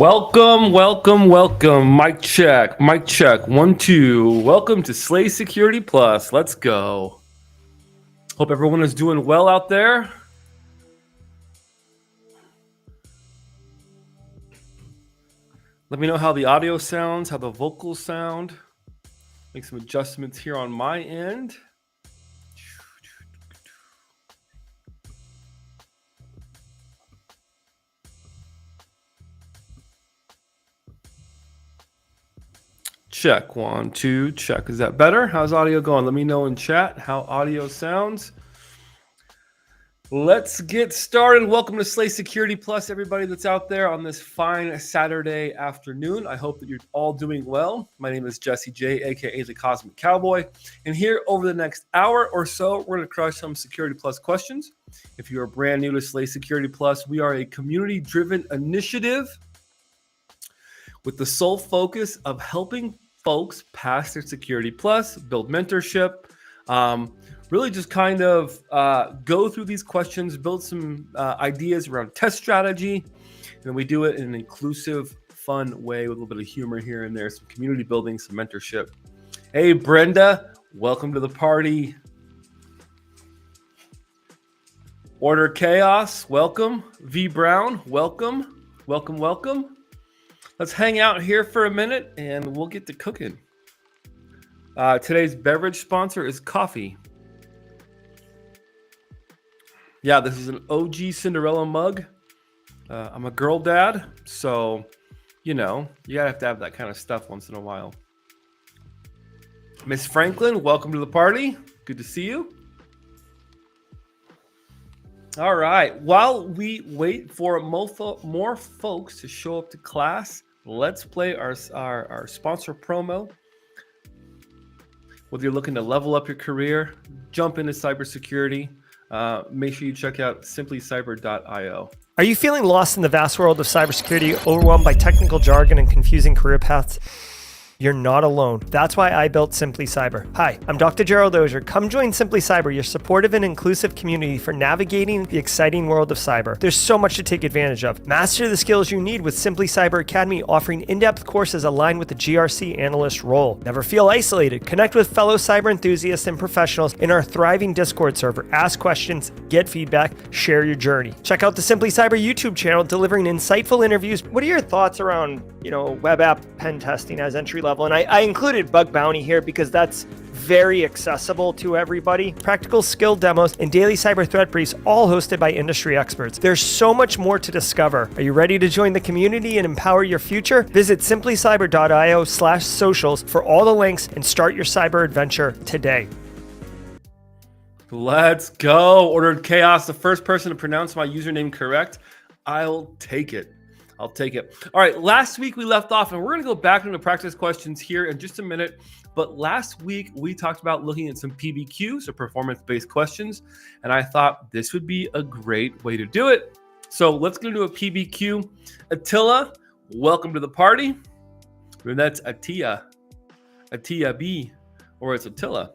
Welcome, welcome, welcome. Mic check, mic check. 1, 2. Welcome to Slay Security Plus. Let's go. Hope everyone is doing well out there. Let me know how the audio sounds, how the vocals sound. Make some adjustments here on my end. Check, 1, 2, check. Is that better? How's audio going? Let me know in chat how audio sounds. Let's get started. Welcome to Slay Security Plus, everybody that's out there on this fine Saturday afternoon. I hope that you're all doing well. My name is Jesse J, aka the Cosmic Cowboy. And here over the next hour or so, we're going to crush some Security Plus questions. If you are brand new to Slay Security Plus, we are a community-driven initiative with the sole focus of helping folks pass their Security Plus, build mentorship, really just kind of go through these questions, build some ideas around test strategy, and we do it in an inclusive, fun way with a little bit of humor here and there, some community building, some mentorship. Hey, Brenda, welcome to the party. Order Chaos, welcome. V Brown, welcome. Welcome, welcome. Let's hang out here for a minute and we'll get to cooking. Today's beverage sponsor is coffee. Yeah, this is an OG Cinderella mug. I'm a girl dad, so, you know, you gotta have to have that kind of stuff once in a while. Miss Franklin, welcome to the party. Good to see you. All right, while we wait for more folks to show up to class, let's play our sponsor promo. Whether you're looking to level up your career, jump into cybersecurity, make sure you check out simplycyber.io. Are you feeling lost in the vast world of cybersecurity, overwhelmed by technical jargon and confusing career paths? You're not alone. That's why I built Simply Cyber. Hi, I'm Dr. Gerald Ozier. Come join Simply Cyber, your supportive and inclusive community for navigating the exciting world of cyber. There's so much to take advantage of. Master the skills you need with Simply Cyber Academy, offering in-depth courses aligned with the GRC analyst role. Never feel isolated. Connect with fellow cyber enthusiasts and professionals in our thriving Discord server. Ask questions, get feedback, share your journey. Check out the Simply Cyber YouTube channel, delivering insightful interviews. What are your thoughts around, web app pen testing as entry level? And I included bug bounty here because that's very accessible to everybody. Practical skill demos and daily cyber threat briefs, all hosted by industry experts. There's so much more to discover. Are you ready to join the community and empower your future? Visit simplycyber.io/socials for all the links and start your cyber adventure today. Let's go. Ordered Chaos, the first person to pronounce my username correct. I'll take it. All right, last week we left off, and we're going to go back into practice questions here in just a minute. But last week we talked about looking at some PBQs, or performance-based questions, and I thought this would be a great way to do it. So let's go do a PBQ. Attila, welcome to the party. And that's Attia B, or it's Attila.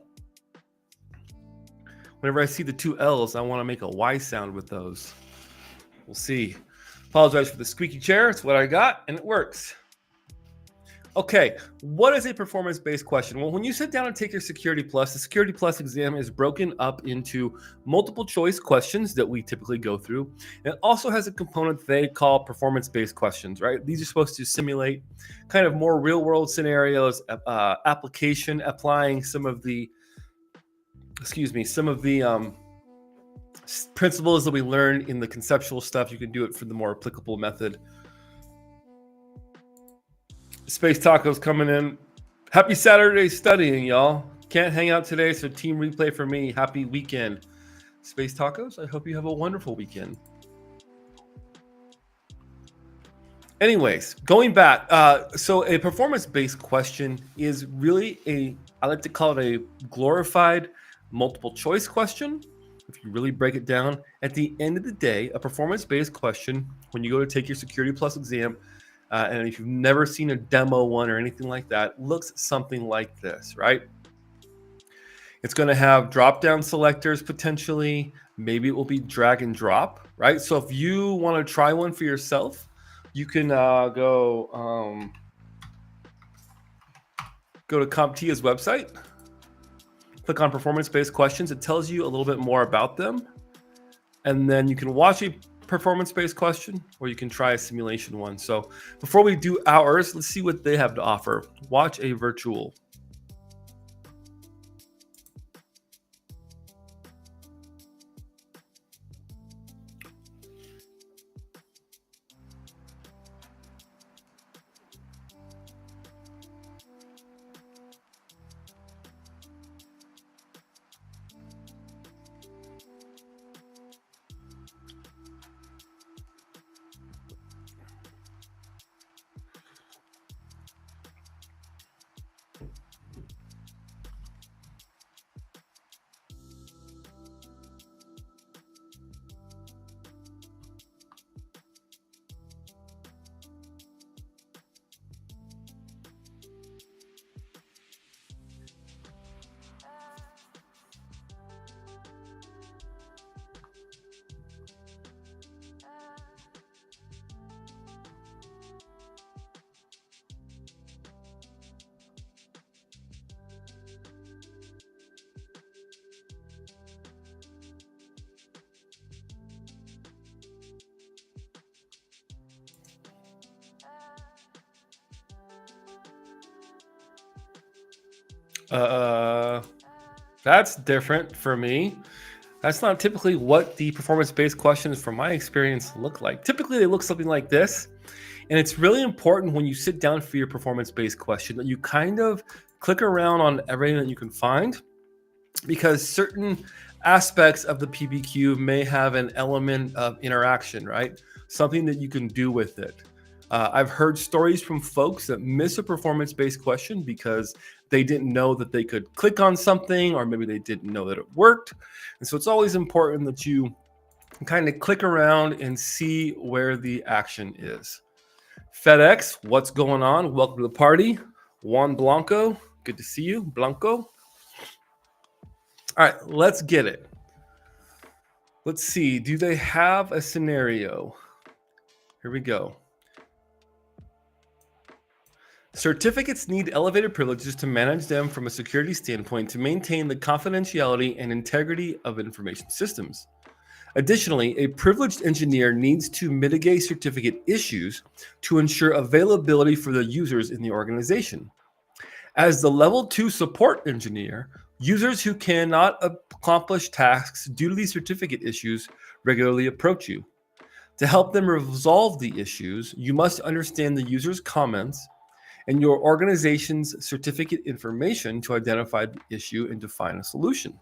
Whenever I see the two L's, I want to make a Y sound with those. We'll see. Apologize for the squeaky chair. It's what I got, and it works. Okay, what is a performance-based question? Well, when you sit down and take your Security Plus, the Security Plus exam is broken up into multiple choice questions that we typically go through. It also has a component they call performance-based questions, right? These are supposed to simulate kind of more real-world scenarios, applying some of the principles that we learned in the conceptual stuff. You can do it for the more applicable method. Space Tacos coming in. Happy Saturday studying, y'all. Can't hang out today, so team replay for me. Happy weekend. Space Tacos, I hope you have a wonderful weekend. Anyways, going back. So a performance-based question is really I like to call it a glorified multiple choice question. If you really break it down, at the end of the day, a performance-based question, when you go to take your Security Plus exam, and if you've never seen a demo one or anything like that, looks something like this, right? It's going to have drop-down selectors potentially. Maybe it will be drag and drop, right? So if you want to try one for yourself, You can go to CompTIA's website, click on performance-based questions. It tells you a little bit more about them. And then you can watch a performance-based question, or you can try a simulation one. So before we do ours, let's see what they have to offer. Watch a virtual. That's different for me. That's not typically what the performance-based questions from my experience look like. Typically, they look something like this. And it's really important when you sit down for your performance-based question that you kind of click around on everything that you can find, because certain aspects of the PBQ may have an element of interaction, right? Something that you can do with it. I've heard stories from folks that miss a performance-based question because they didn't know that they could click on something, or maybe they didn't know that it worked. And so it's always important that you kind of click around and see where the action is. FedEx, what's going on? Welcome to the party. Juan Blanco, good to see you. Blanco. All right, let's get it. Let's see. Do they have a scenario? Here we go. Certificates need elevated privileges to manage them from a security standpoint to maintain the confidentiality and integrity of information systems. Additionally, a privileged engineer needs to mitigate certificate issues to ensure availability for the users in the organization. As the level 2 support engineer, users who cannot accomplish tasks due to these certificate issues regularly approach you. To help them resolve the issues, you must understand the user's comments and your organization's certificate information to identify the issue and define a solution.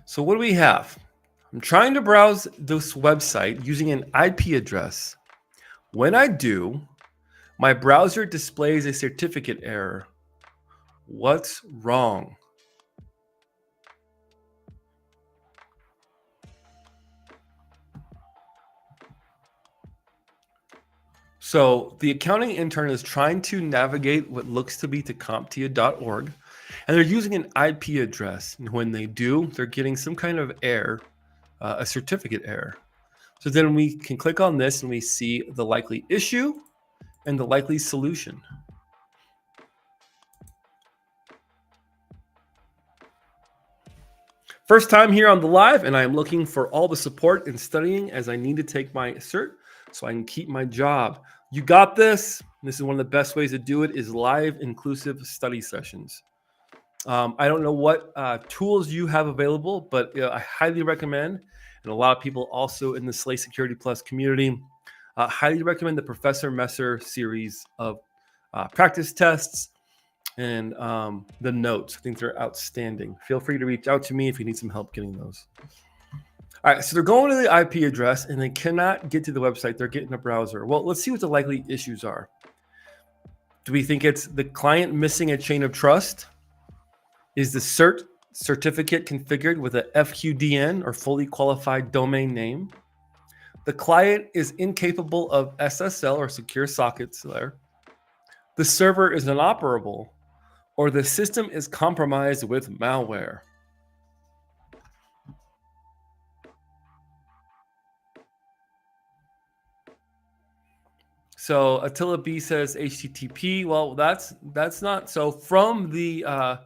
So what do we have? I'm trying to browse this website using an IP address. When I do, my browser displays a certificate error. What's wrong? So the accounting intern is trying to navigate what looks to be to CompTIA.org, and they're using an IP address. And when they do, they're getting some kind of error, a certificate error. So then we can click on this and we see the likely issue and the likely solution. First time here on the live, and I am looking for all the support in studying as I need to take my cert so I can keep my job. You got this. This is one of the best ways to do it is live inclusive study sessions. I don't know what tools you have available, but I highly recommend, and a lot of people also in the Slay Security Plus community, highly recommend the Professor Messer series of practice tests and the notes. I think they're outstanding. Feel free to reach out to me if you need some help getting those. All right, so they're going to the IP address and they cannot get to the website. They're getting a browser. Well, let's see what the likely issues are. Do we think it's the client missing a chain of trust? Is the Cert certificate configured with a FQDN or fully qualified domain name? The client is incapable of SSL or secure sockets there. The server is inoperable, or the system is compromised with malware. So Attila B says HTTP. Well, that's not. So from the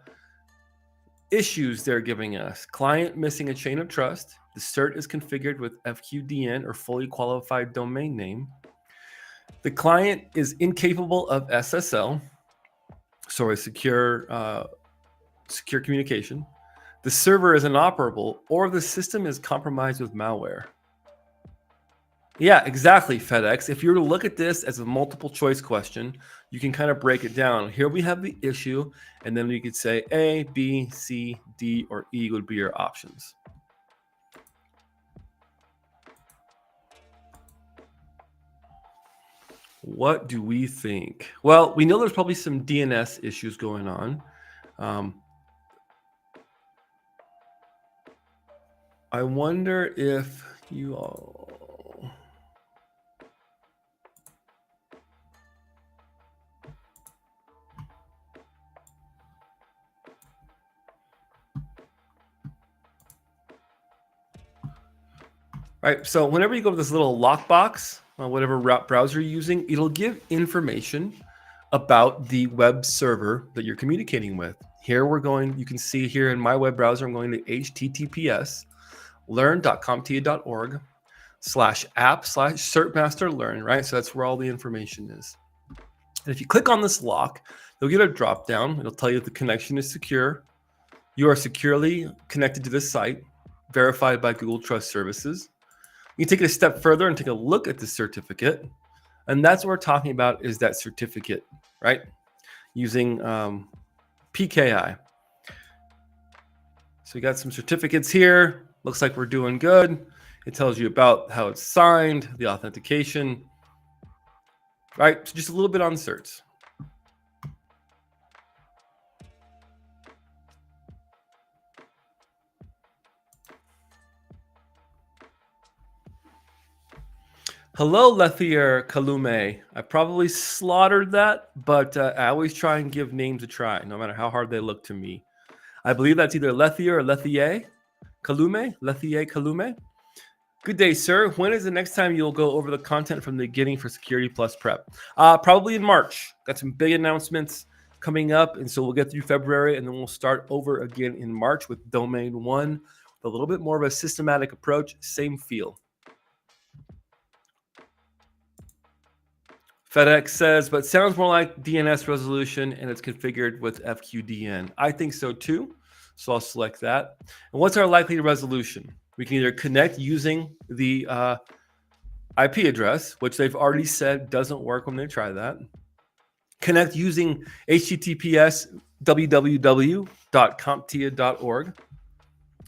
issues they're giving us, client missing a chain of trust. The cert is configured with FQDN or fully qualified domain name. The client is incapable of SSL, so a secure communication. The server is inoperable, or the system is compromised with malware. Yeah, exactly, FedEx. If you were to look at this as a multiple choice question, you can kind of break it down. Here we have the issue, and then you could say A, B, C, D, or E would be your options. What do we think? Well, we know there's probably some DNS issues going on. I wonder if you all... Right, so whenever you go to this little lockbox, whatever browser you're using, it'll give information about the web server that you're communicating with. Here you can see here in my web browser, I'm going to https learn.comptia.org/app/certmasterlearn, right? So that's where all the information is. And if you click on this lock, you'll get a drop down. It'll tell you if the connection is secure. You are securely connected to this site, verified by Google Trust Services. You take it a step further and take a look at the certificate. And that's what we're talking about, is that certificate, right? Using PKI. So we got some certificates here. Looks like we're doing good. It tells you about how it's signed, the authentication, right? So just a little bit on certs. Hello, Lethier Kalume. I probably slaughtered that, but I always try and give names a try, no matter how hard they look to me. I believe that's either Lethier or Lethier Kalume. Lethier Kalume. Good day, sir. When is the next time you'll go over the content from the beginning for Security Plus Prep? Probably in March. Got some big announcements coming up, and so we'll get through February, and then we'll start over again in March with Domain 1, with a little bit more of a systematic approach, same feel. FedEx says, but sounds more like DNS resolution, and it's configured with FQDN. I think so too, so I'll select that. And what's our likely resolution? We can either connect using the IP address, which they've already said doesn't work when they try that. Connect using HTTPS www.comptia.org.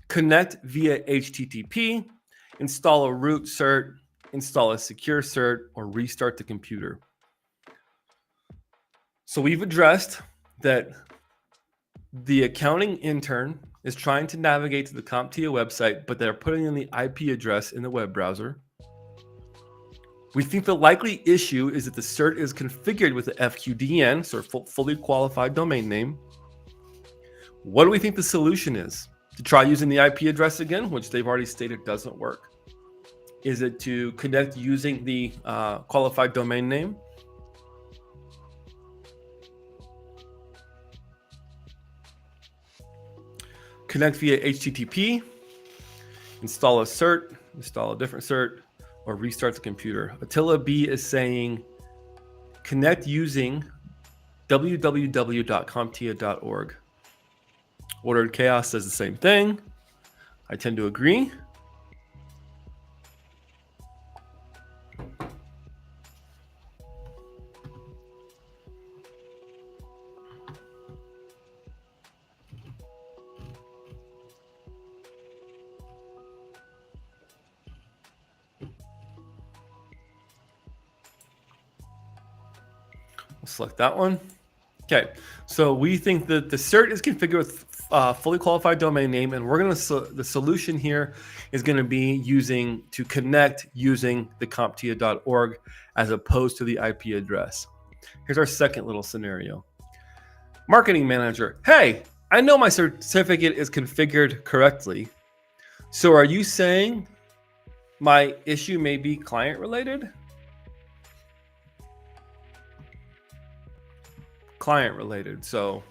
Connect via HTTP. Install a root cert. Install a secure cert, or restart the computer. So we've addressed that the accounting intern is trying to navigate to the CompTIA website, but they're putting in the IP address in the web browser. We think the likely issue is that the cert is configured with the FQDN, so fully qualified domain name. What do we think the solution is? To try using the IP address again, which they've already stated doesn't work? Is it to connect using the qualified domain name? Connect via HTTP, install a cert, install a different cert, or restart the computer. Attila B is saying connect using www.comptia.org. Ordered Chaos says the same thing. I tend to agree. Select that one. Okay, so we think that the cert is configured with fully qualified domain name, and we're going to the solution here is going to be to connect using the comptia.org as opposed to the IP address. Here's our second little scenario. Marketing manager, hey, I know my certificate is configured correctly. So are you saying my issue may be client related? client related. So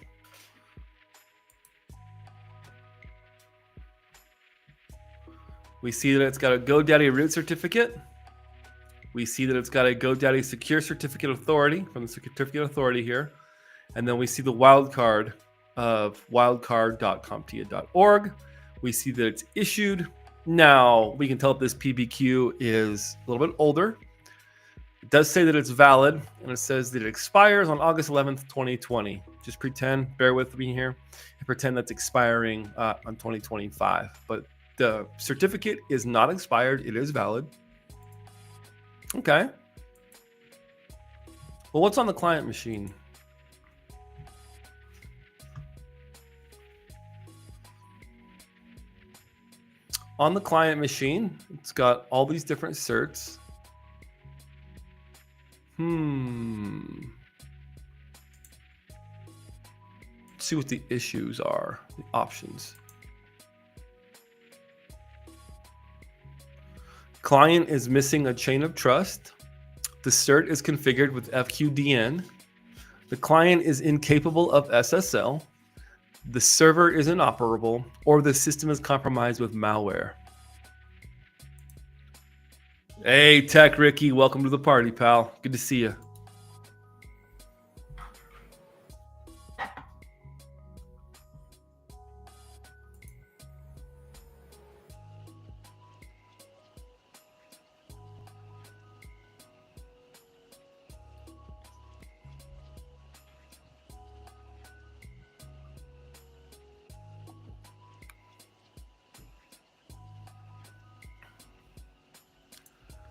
we see that it's got a GoDaddy root certificate. We see that it's got a GoDaddy secure certificate authority from the certificate authority here. And then we see the wildcard of wildcard.comptia.org. We see that it's issued. Now we can tell if this PBQ is a little bit older. It does say that it's valid, and it says that it expires on August 11th, 2020. Just pretend, bear with me here, and pretend that's expiring on 2025. But the certificate is not expired. It is valid. Okay. Well, what's on the client machine? On the client machine, it's got all these different certs. Let's see what the issues are, the options. Client is missing a chain of trust. The cert is configured with FQDN. The client is incapable of SSL. The server is inoperable, or the system is compromised with malware. Hey, Tech Ricky, welcome to the party, pal. Good to see you.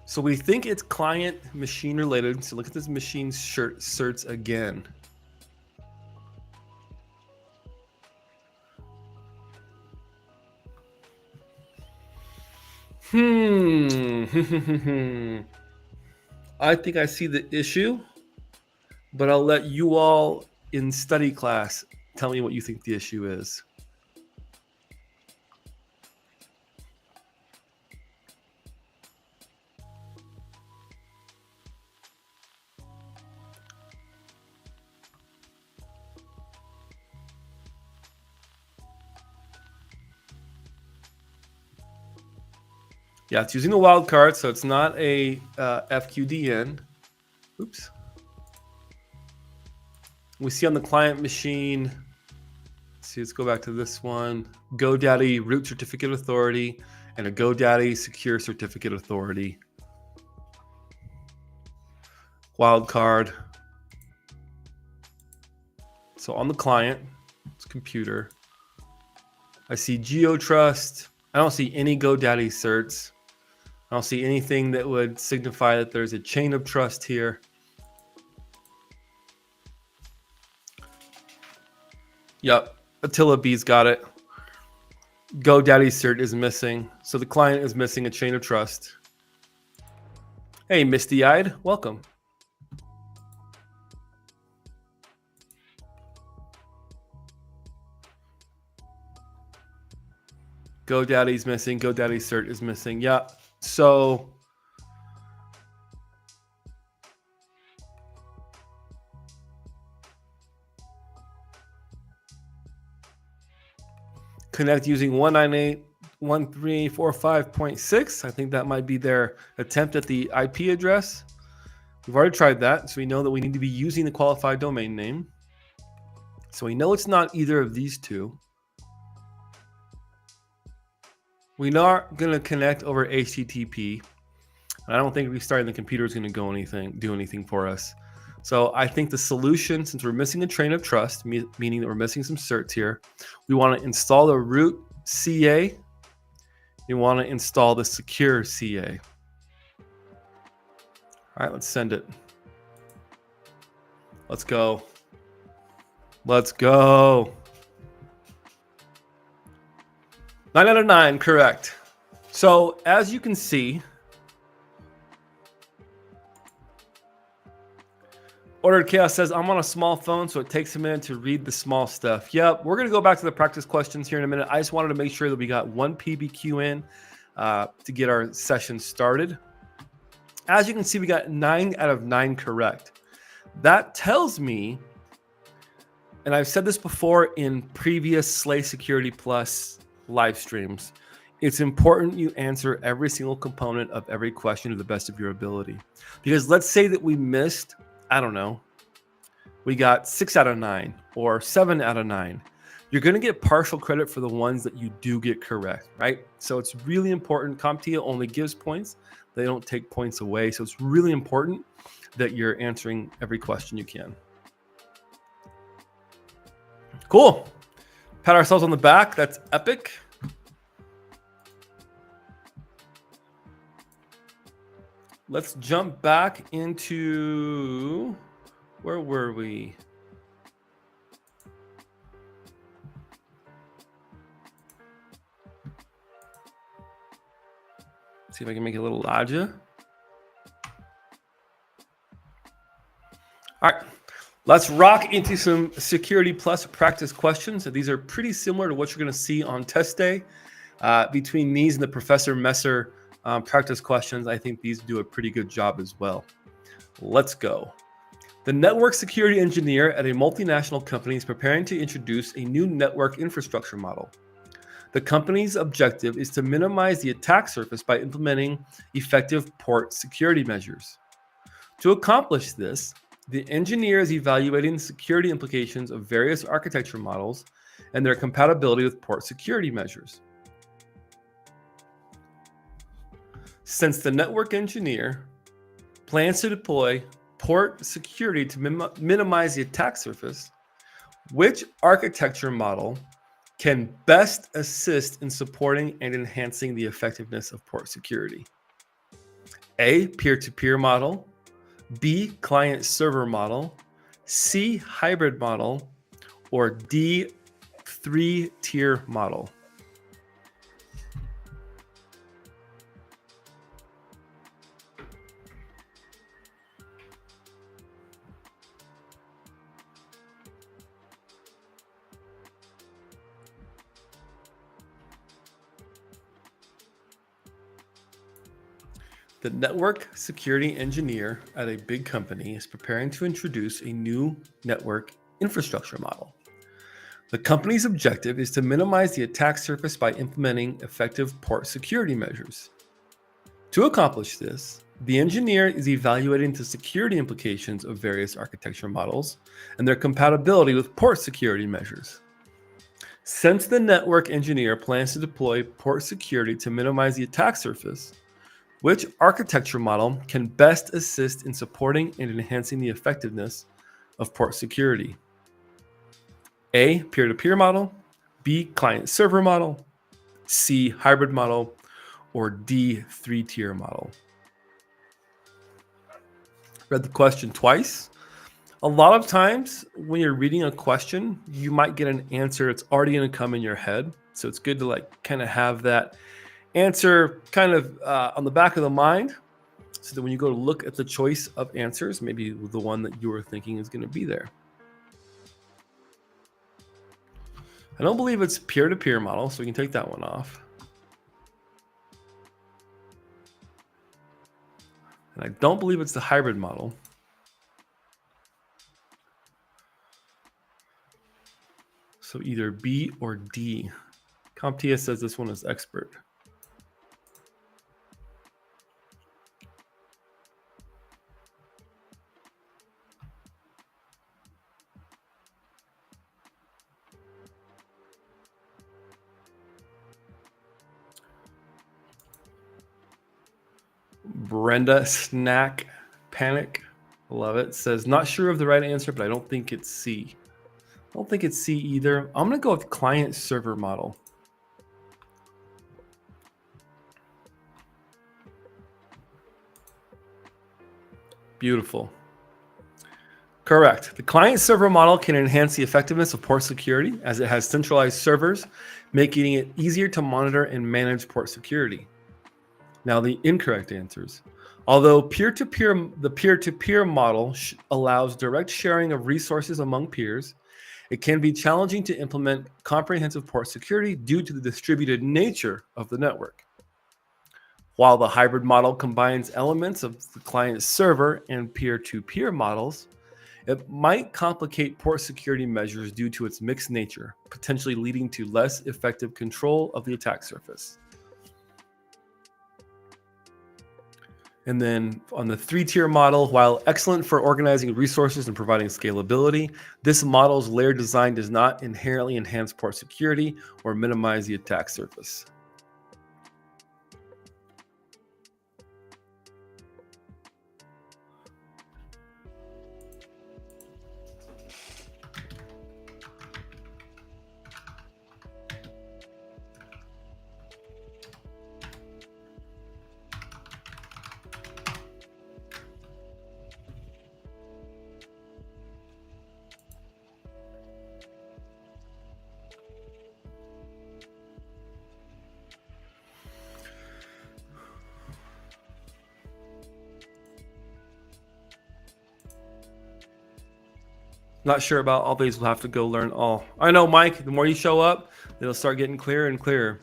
So we think it's client machine related. So look at this machine certs again. I think I see the issue, but I'll let you all in study class tell me what you think the issue is. Yeah, it's using the wildcard, so it's not a FQDN. Oops. We see on the client machine, let's go back to this one, GoDaddy root certificate authority and a GoDaddy secure certificate authority. Wildcard. So on the client, it's computer. I see GeoTrust. I don't see any GoDaddy certs. I don't see anything that would signify that there's a chain of trust here. Yep, Attila B's got it. GoDaddy cert is missing. So the client is missing a chain of trust. Hey, misty-eyed, welcome. GoDaddy's missing. GoDaddy cert is missing. Yeah. So connect using 198.138.45.6. I think that might be their attempt at the IP address. We've already tried that, so we know that we need to be using the qualified domain name. So we know it's not either of these two. We're not going to connect over HTTP. I don't think restarting the computer is going to do anything for us. So I think the solution, since we're missing a chain of trust, meaning that we're missing some certs here, we want to install the root CA. We want to install the secure CA. All right, let's send it. Let's go. Let's go. 9 out of 9, correct. So as you can see, Ordered Chaos says, I'm on a small phone, so it takes a minute to read the small stuff. Yep, we're going to go back to the practice questions here in a minute. I just wanted to make sure that we got one PBQ in to get our session started. As you can see, we got 9 out of 9 correct. That tells me and I've said this before in previous Slay Security Plus live streams, it's important you answer every single component of every question to the best of your ability. Because let's say that we missed, I don't know, we got 6 out of 9 or 7 out of 9. You're going to get partial credit for the ones that you do get correct, right? So it's really important. CompTIA only gives points. They don't take points away. So it's really important that you're answering every question you can. Cool. Pat ourselves on the back. That's epic. Let's jump back into, where were we? See if I can make it a little larger. All right, let's rock into some Security Plus practice questions. So these are pretty similar to what you're going to see on test day. Between these and the Professor Messer practice questions, I think these do a pretty good job as well. Let's go. The network security engineer at a multinational company is preparing to introduce a new network infrastructure model. The company's objective is to minimize the attack surface by implementing effective port security measures. To accomplish this, the engineer is evaluating the security implications of various architecture models and their compatibility with port security measures. Since the network engineer plans to deploy port security to minimize the attack surface, which architecture model can best assist in supporting and enhancing the effectiveness of port security? A, peer-to-peer model, B, client-server model, C, hybrid model, or D, 3-tier model? The network security engineer at a big company is preparing to introduce a new network infrastructure model. The company's objective is to minimize the attack surface by implementing effective port security measures. To accomplish this, the engineer is evaluating the security implications of various architecture models and their compatibility with port security measures. Since the network engineer plans to deploy port security to minimize the attack surface, which architecture model can best assist in supporting and enhancing the effectiveness of port security? A, peer-to-peer model, B, client-server model, C, hybrid model, or D, 3-tier model? Read the question twice. A lot of times when you're reading a question, you might get an answer that's already going to come in your head. So it's good to kind of have that answer kind of on the back of the mind, so that when you go to look at the choice of answers, maybe the one that you were thinking is going to be there. I don't believe it's peer-to-peer model, so we can take that one off. And I don't believe it's the hybrid model. So either B or D. CompTIA says this one is expert. Brenda Snack Panic, love it, says not sure of the right answer, but I don't think it's C. I don't think it's C either. I'm gonna go with client server model. Beautiful. Correct. The client server model can enhance the effectiveness of port security as it has centralized servers, making it easier to monitor and manage port security. Now the incorrect answers. Although the peer-to-peer model allows direct sharing of resources among peers, it can be challenging to implement comprehensive port security due to the distributed nature of the network. While the hybrid model combines elements of the client server and peer-to-peer models, It might complicate port security measures due to its mixed nature, potentially leading to less effective control of the attack surface. And then on the 3-tier model, while excellent for organizing resources and providing scalability, this model's layer design does not inherently enhance port security or minimize the attack surface. Not sure about all these. We'll have to go learn all. I know, Mike, the more you show up, it'll start getting clearer and clearer.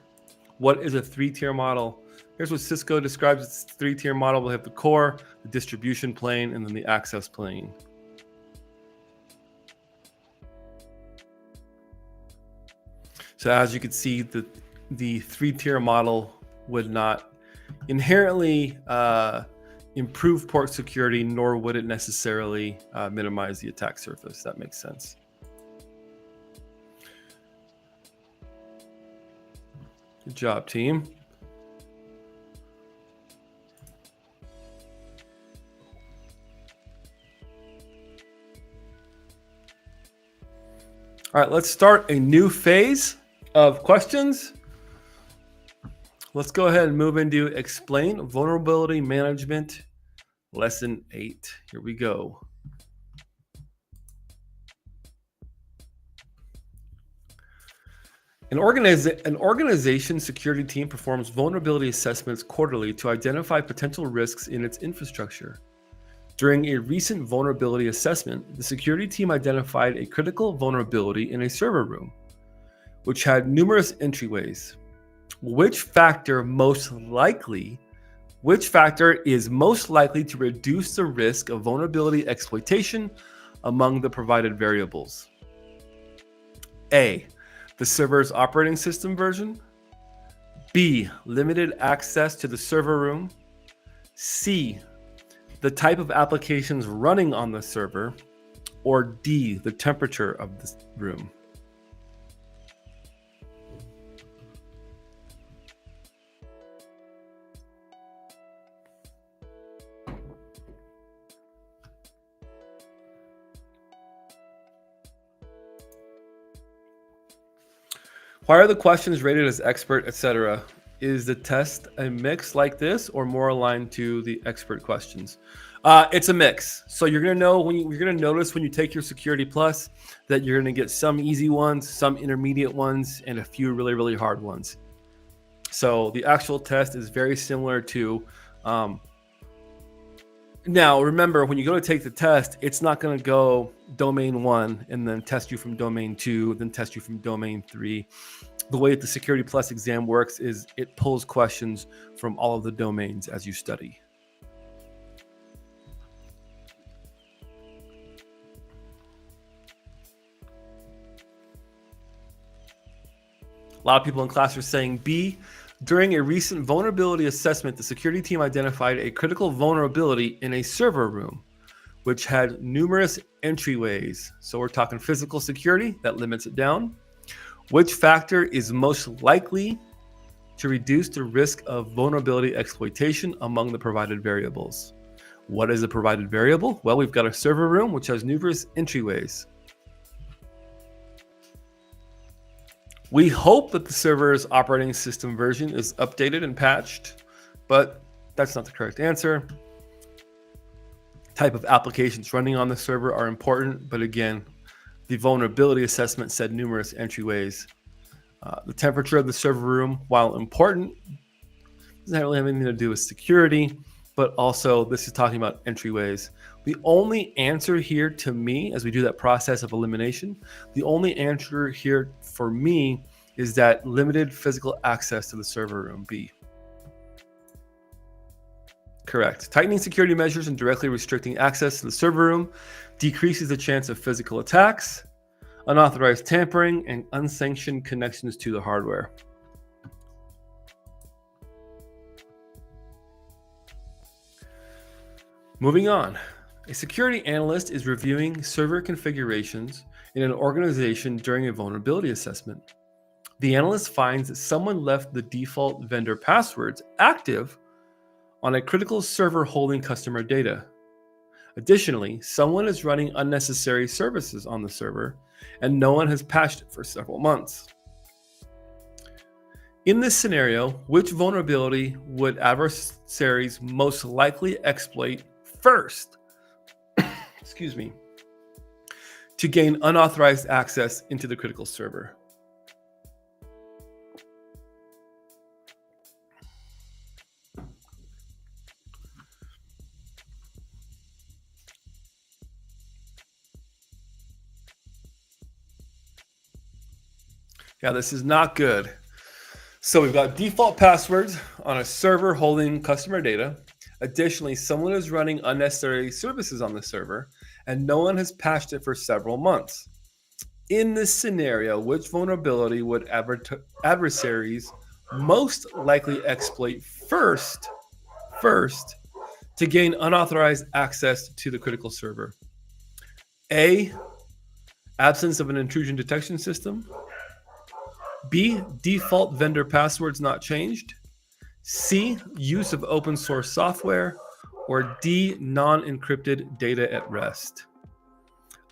What is a 3-tier model? Here's what Cisco describes its 3-tier model. We'll have the core, the distribution plane, and then the access plane. So as you can see, the 3-tier model would not inherently improve port security, nor would it necessarily minimize the attack surface. That makes sense. Good job, team. All right, let's start a new phase of questions. Let's go ahead and move into Explain Vulnerability Management, Lesson 8. Here we go. An organization security team performs vulnerability assessments quarterly to identify potential risks in its infrastructure. During a recent vulnerability assessment, the security team identified a critical vulnerability in a server room, which had numerous entryways. Which factor is most likely to reduce the risk of vulnerability exploitation among the provided variables? A, the server's operating system version. B, limited access to the server room. C, the type of applications running on the server. Or D, the temperature of the room. Why are the questions rated as expert, etc.? Is the test a mix like this or more aligned to the expert questions? It's a mix. So you're going to know you're going to notice when you take your Security Plus that you're going to get some easy ones, some intermediate ones, and a few really, really hard ones. So the actual test is very similar to now, remember, when you go to take the test, it's not going to go domain 1 and then test you from domain 2, then test you from domain 3. The way that the Security Plus exam works is it pulls questions from all of the domains as you study. A lot of people in class are saying B. During a recent vulnerability assessment, the security team identified a critical vulnerability in a server room, which had numerous entryways. So we're talking physical security, that limits it down. Which factor is most likely to reduce the risk of vulnerability exploitation among the provided variables? What is a provided variable? Well, we've got a server room, which has numerous entryways. We hope that the server's operating system version is updated and patched, but that's not the correct answer. Type of applications running on the server are important, but again, the vulnerability assessment said numerous entryways. The temperature of the server room, while important, doesn't really have anything to do with security, but also this is talking about entryways. The only answer here to me, as we do that process of elimination, the only answer here for me is that limited physical access to the server room, B. Correct. Tightening security measures and directly restricting access to the server room decreases the chance of physical attacks, unauthorized tampering, and unsanctioned connections to the hardware. Moving on. A security analyst is reviewing server configurations in an organization during a vulnerability assessment. The analyst finds that someone left the default vendor passwords active on a critical server holding customer data. Additionally, someone is running unnecessary services on the server, and no one has patched it for several months. In this scenario, which vulnerability would adversaries most likely exploit first? Excuse me. To gain unauthorized access into the critical server. Yeah, this is not good. So we've got default passwords on a server holding customer data. Additionally, someone is running unnecessary services on the server, and no one has patched it for several months. In this scenario, which vulnerability would adversaries most likely exploit first to gain unauthorized access to the critical server? A, absence of an intrusion detection system. B, default vendor passwords not changed. C, use of open source software. Or D, non-encrypted data at rest.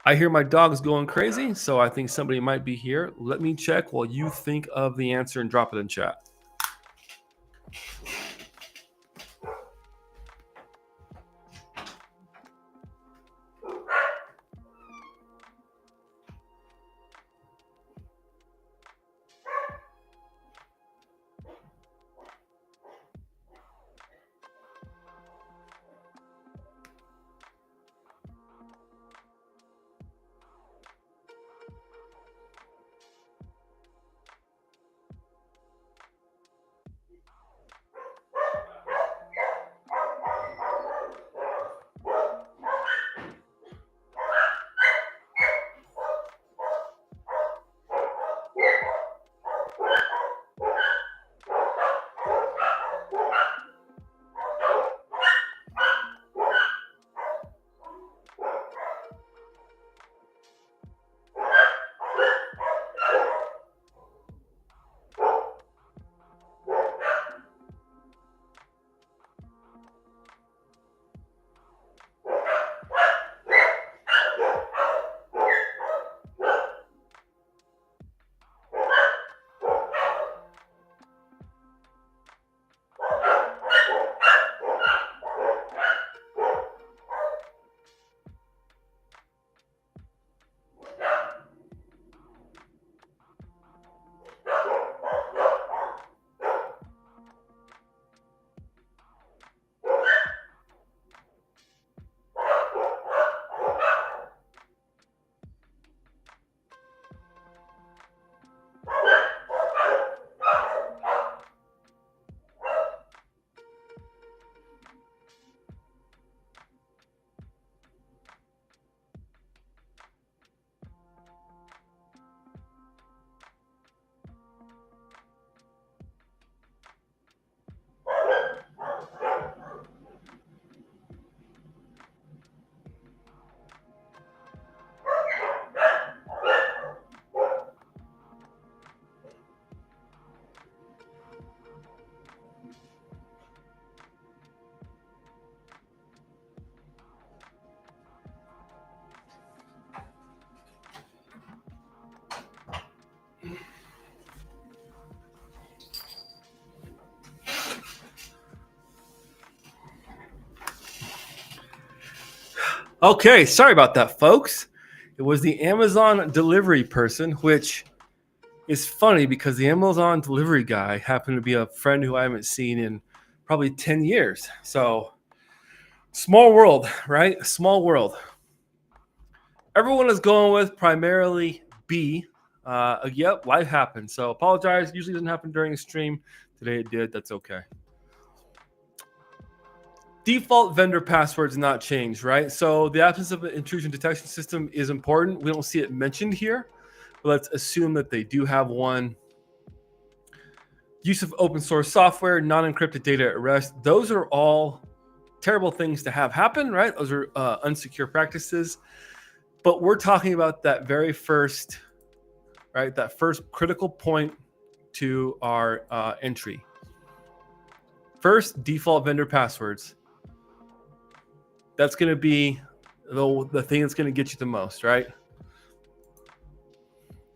I hear my dog's going crazy, so I think somebody might be here. Let me check while you think of the answer and drop it in chat. Okay, sorry about that, folks. It was the Amazon delivery person, which is funny because the Amazon delivery guy happened to be a friend who I haven't seen in probably 10 years. So, small world, right? Small world. Everyone is going with primarily B. Yep, life happens. So, apologize. Usually doesn't happen during a stream. Today it did. That's okay. Default vendor passwords not changed, right? So the absence of an intrusion detection system is important. We don't see it mentioned here, but let's assume that they do have one. Use of open source software, non-encrypted data at rest. Those are all terrible things to have happen, right? Those are unsecure practices. But we're talking about that very first, right? That first critical point to our entry. First, default vendor passwords. That's going to be the thing that's going to get you the most, right?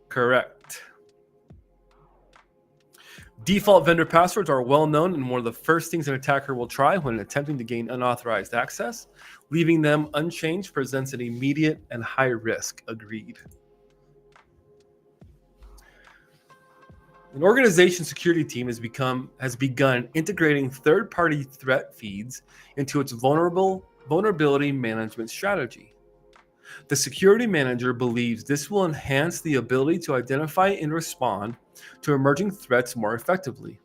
Correct. Default vendor passwords are well known and one of the first things an attacker will try when attempting to gain unauthorized access. Leaving them unchanged presents an immediate and high risk. Agreed. An organization security team has begun integrating third-party threat feeds into its vulnerability management strategy. The security manager believes this will enhance the ability to identify and respond to emerging threats more effectively.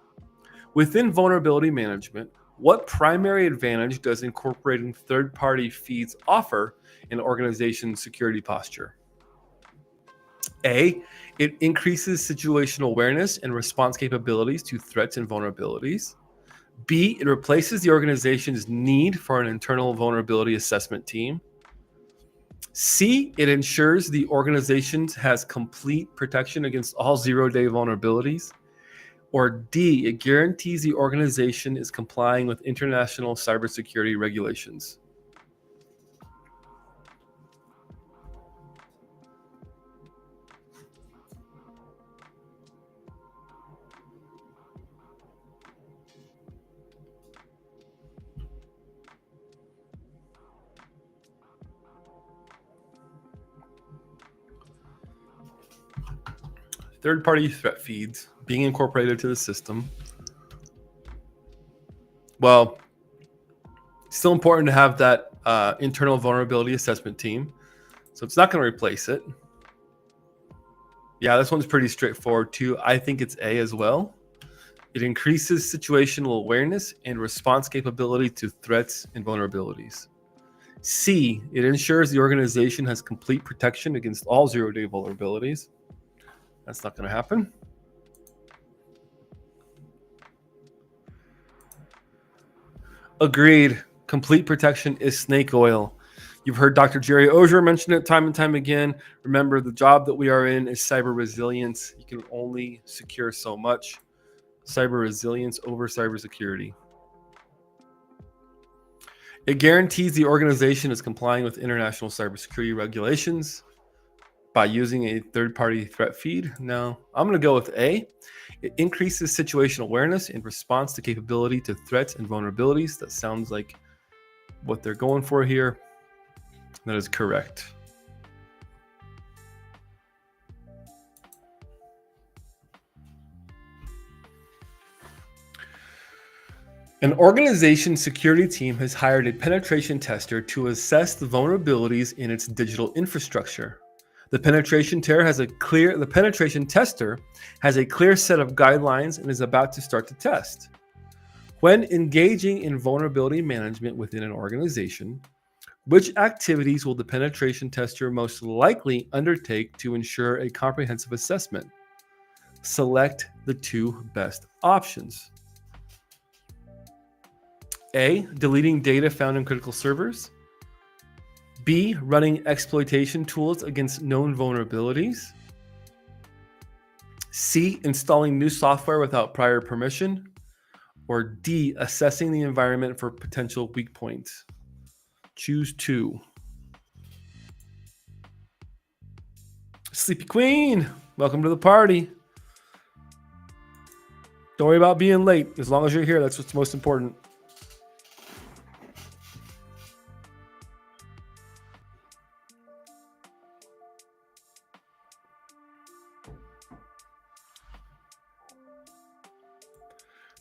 Within vulnerability management, what primary advantage does incorporating third-party feeds offer in organization security posture? A, it increases situational awareness and response capabilities to threats and vulnerabilities. B, it replaces the organization's need for an internal vulnerability assessment team. C, it ensures the organization has complete protection against all zero-day vulnerabilities. Or D, it guarantees the organization is complying with international cybersecurity regulations. Third-party threat feeds being incorporated to the system. Well, still important to have that internal vulnerability assessment team. So it's not going to replace it. Yeah, this one's pretty straightforward too. I think it's A as well. It increases situational awareness and response capability to threats and vulnerabilities. C, it ensures the organization has complete protection against all zero-day vulnerabilities. That's not going to happen. Agreed. Complete protection is snake oil. You've heard Dr. Jerry Ozier mention it time and time again. Remember, the job that we are in is cyber resilience. You can only secure so much. Cyber resilience over cybersecurity. It guarantees the organization is complying with international cybersecurity regulations by using a third-party threat feed. No, I'm going to go with A. It increases situational awareness in response to capability to threats and vulnerabilities. That sounds like what they're going for here. That is correct. An organization security team has hired a penetration tester to assess the vulnerabilities in its digital infrastructure. The penetration tester has a clear set of guidelines and is about to start the test. When engaging in vulnerability management within an organization, which activities will the penetration tester most likely undertake to ensure a comprehensive assessment? Select the two best options. A, deleting data found in critical servers. B, running exploitation tools against known vulnerabilities. C, installing new software without prior permission. Or D, assessing the environment for potential weak points. Choose two. Sleepy Queen, welcome to the party. Don't worry about being late. As long as you're here, that's what's most important.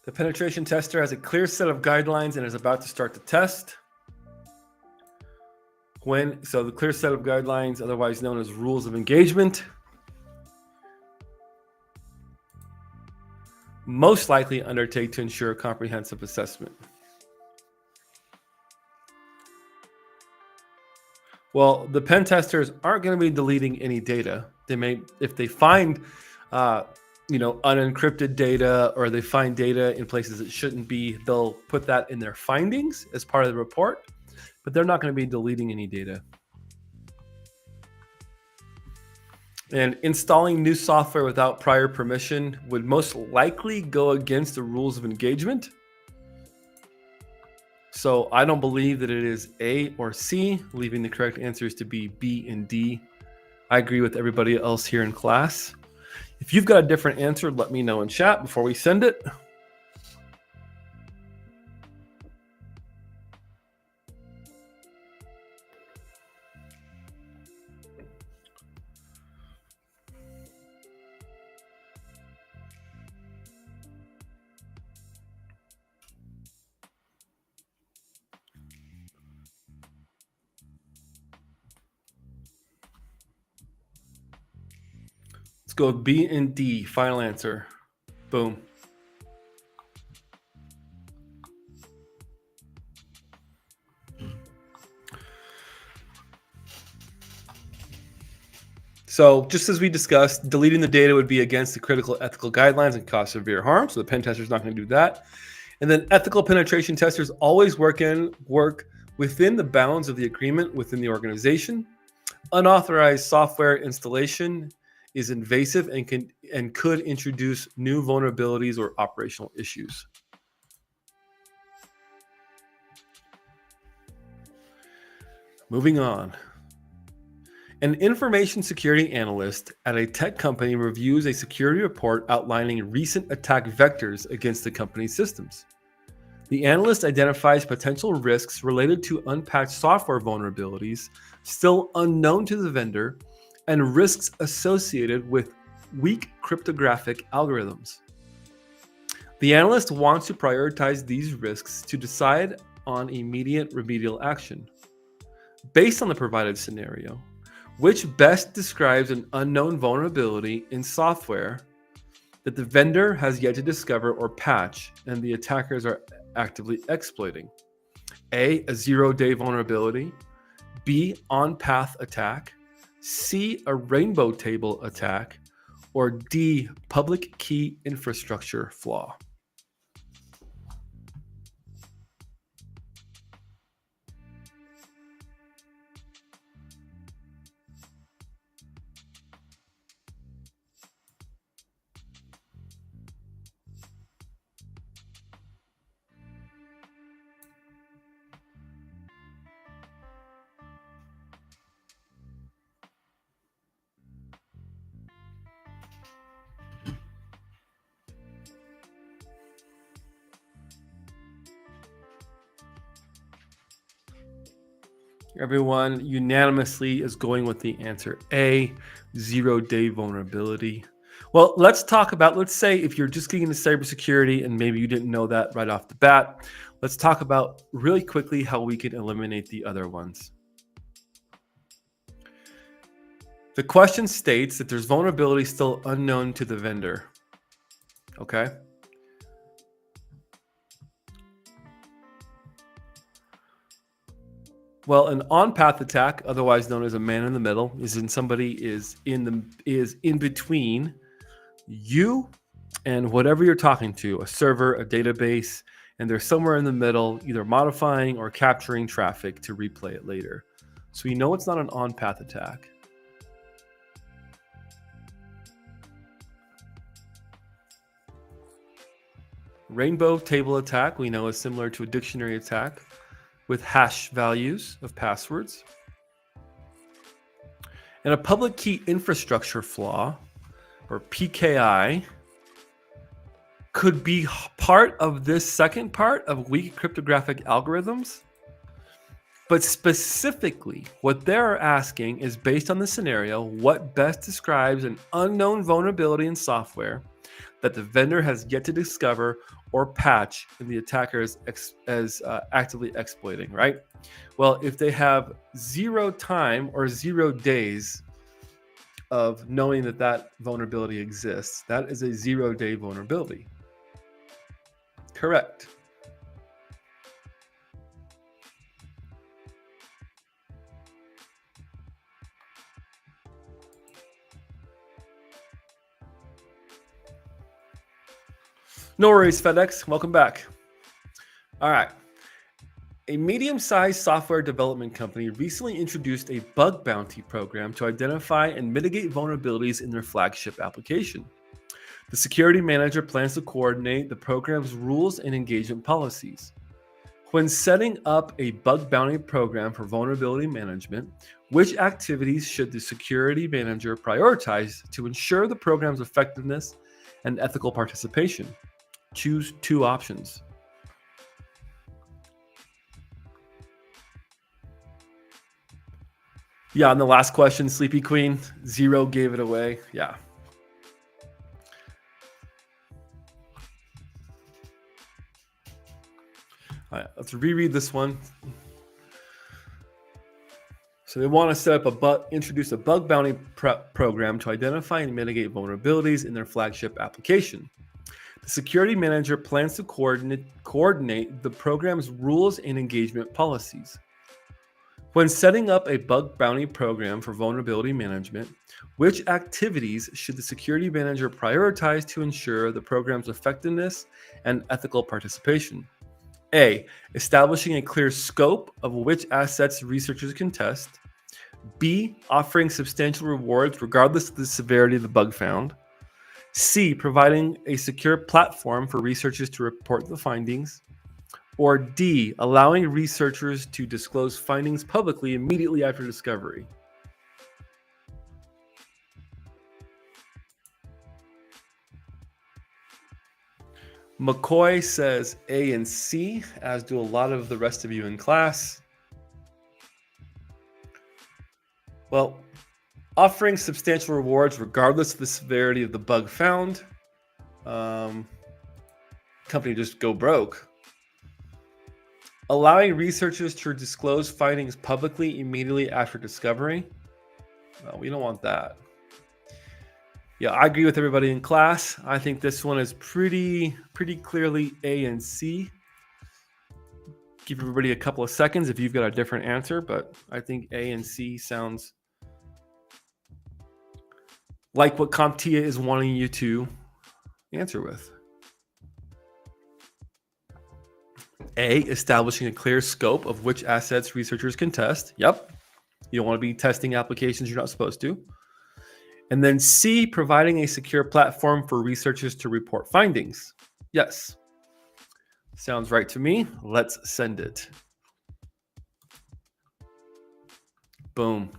The penetration tester has a clear set of guidelines and is about to start the test. So the clear set of guidelines, otherwise known as rules of engagement, most likely undertake to ensure a comprehensive assessment. Well, the pen testers aren't going to be deleting any data. They may, if they find, unencrypted data, or they find data in places it shouldn't be, they'll put that in their findings as part of the report, but they're not going to be deleting any data. And installing new software without prior permission would most likely go against the rules of engagement. So I don't believe that it is A or C, leaving the correct answers to be B and D. I agree with everybody else here in class. If you've got a different answer, let me know in chat before we send it. Let's go with B and D, final answer. Boom. So just as we discussed, deleting the data would be against the critical ethical guidelines and cause severe harm. So the pen tester is not going to do that. And then ethical penetration testers always work within the bounds of the agreement within the organization. Unauthorized software installation is invasive and could introduce new vulnerabilities or operational issues. Moving on. An information security analyst at a tech company reviews a security report outlining recent attack vectors against the company's systems. The analyst identifies potential risks related to unpatched software vulnerabilities still unknown to the vendor and risks associated with weak cryptographic algorithms. The analyst wants to prioritize these risks to decide on immediate remedial action. Based on the provided scenario, which best describes an unknown vulnerability in software that the vendor has yet to discover or patch and the attackers are actively exploiting? A zero-day vulnerability, B, on-path attack, C, a rainbow table attack, or D, public key infrastructure flaw. Everyone unanimously is going with the answer A, zero-day vulnerability. Well, let's say if you're just getting into cybersecurity and maybe you didn't know that right off the bat, let's talk about really quickly how we can eliminate the other ones. The question states that there's vulnerability still unknown to the vendor. Okay. Well, an on-path attack, otherwise known as a man in the middle, is in somebody is in between you and whatever you're talking to, a server, a database, and they're somewhere in the middle, either modifying or capturing traffic to replay it later. So we know it's not an on-path attack. Rainbow table attack, we know, is similar to a dictionary attack with hash values of passwords. And a public key infrastructure flaw, or PKI, could be part of this second part of weak cryptographic algorithms. But specifically, what they're asking is, based on the scenario, what best describes an unknown vulnerability in software that the vendor has yet to discover or patch and the attacker is actively exploiting, right? Well, if they have 0 time or 0 days of knowing that that vulnerability exists, that is a 0-day vulnerability. Correct. No worries, FedEx. Welcome back. All right. A medium-sized software development company recently introduced a bug bounty program to identify and mitigate vulnerabilities in their flagship application. The security manager plans to coordinate the program's rules and engagement policies. When setting up a bug bounty program for vulnerability management, which activities should the security manager prioritize to ensure the program's effectiveness and ethical participation? Choose two options. Yeah, on the last question, Sleepy Queen, 0 gave it away. Yeah. All right, let's reread this one. So they want to set up introduce a bug bounty program to identify and mitigate vulnerabilities in their flagship application. The security manager plans to coordinate the program's rules and engagement policies. When setting up a bug bounty program for vulnerability management, which activities should the security manager prioritize to ensure the program's effectiveness and ethical participation? A. Establishing a clear scope of which assets researchers can test. B. Offering substantial rewards regardless of the severity of the bug found. C. Providing a secure platform for researchers to report the findings. Or D. Allowing researchers to disclose findings publicly immediately after discovery. McCoy says A and C, as do a lot of the rest of you in class. Well, offering substantial rewards regardless of the severity of the bug found. Company just go broke. Allowing researchers to disclose findings publicly immediately after discovery. We don't want that. Yeah, I agree with everybody in class. I think this one is pretty clearly A and C. Give everybody a couple of seconds if you've got a different answer, but I think A and C sounds like what CompTIA is wanting you to answer with. A, establishing a clear scope of which assets researchers can test. Yep. You don't want to be testing applications you're not supposed to. And then C, providing a secure platform for researchers to report findings. Yes. Sounds right to me. Let's send it. Boom.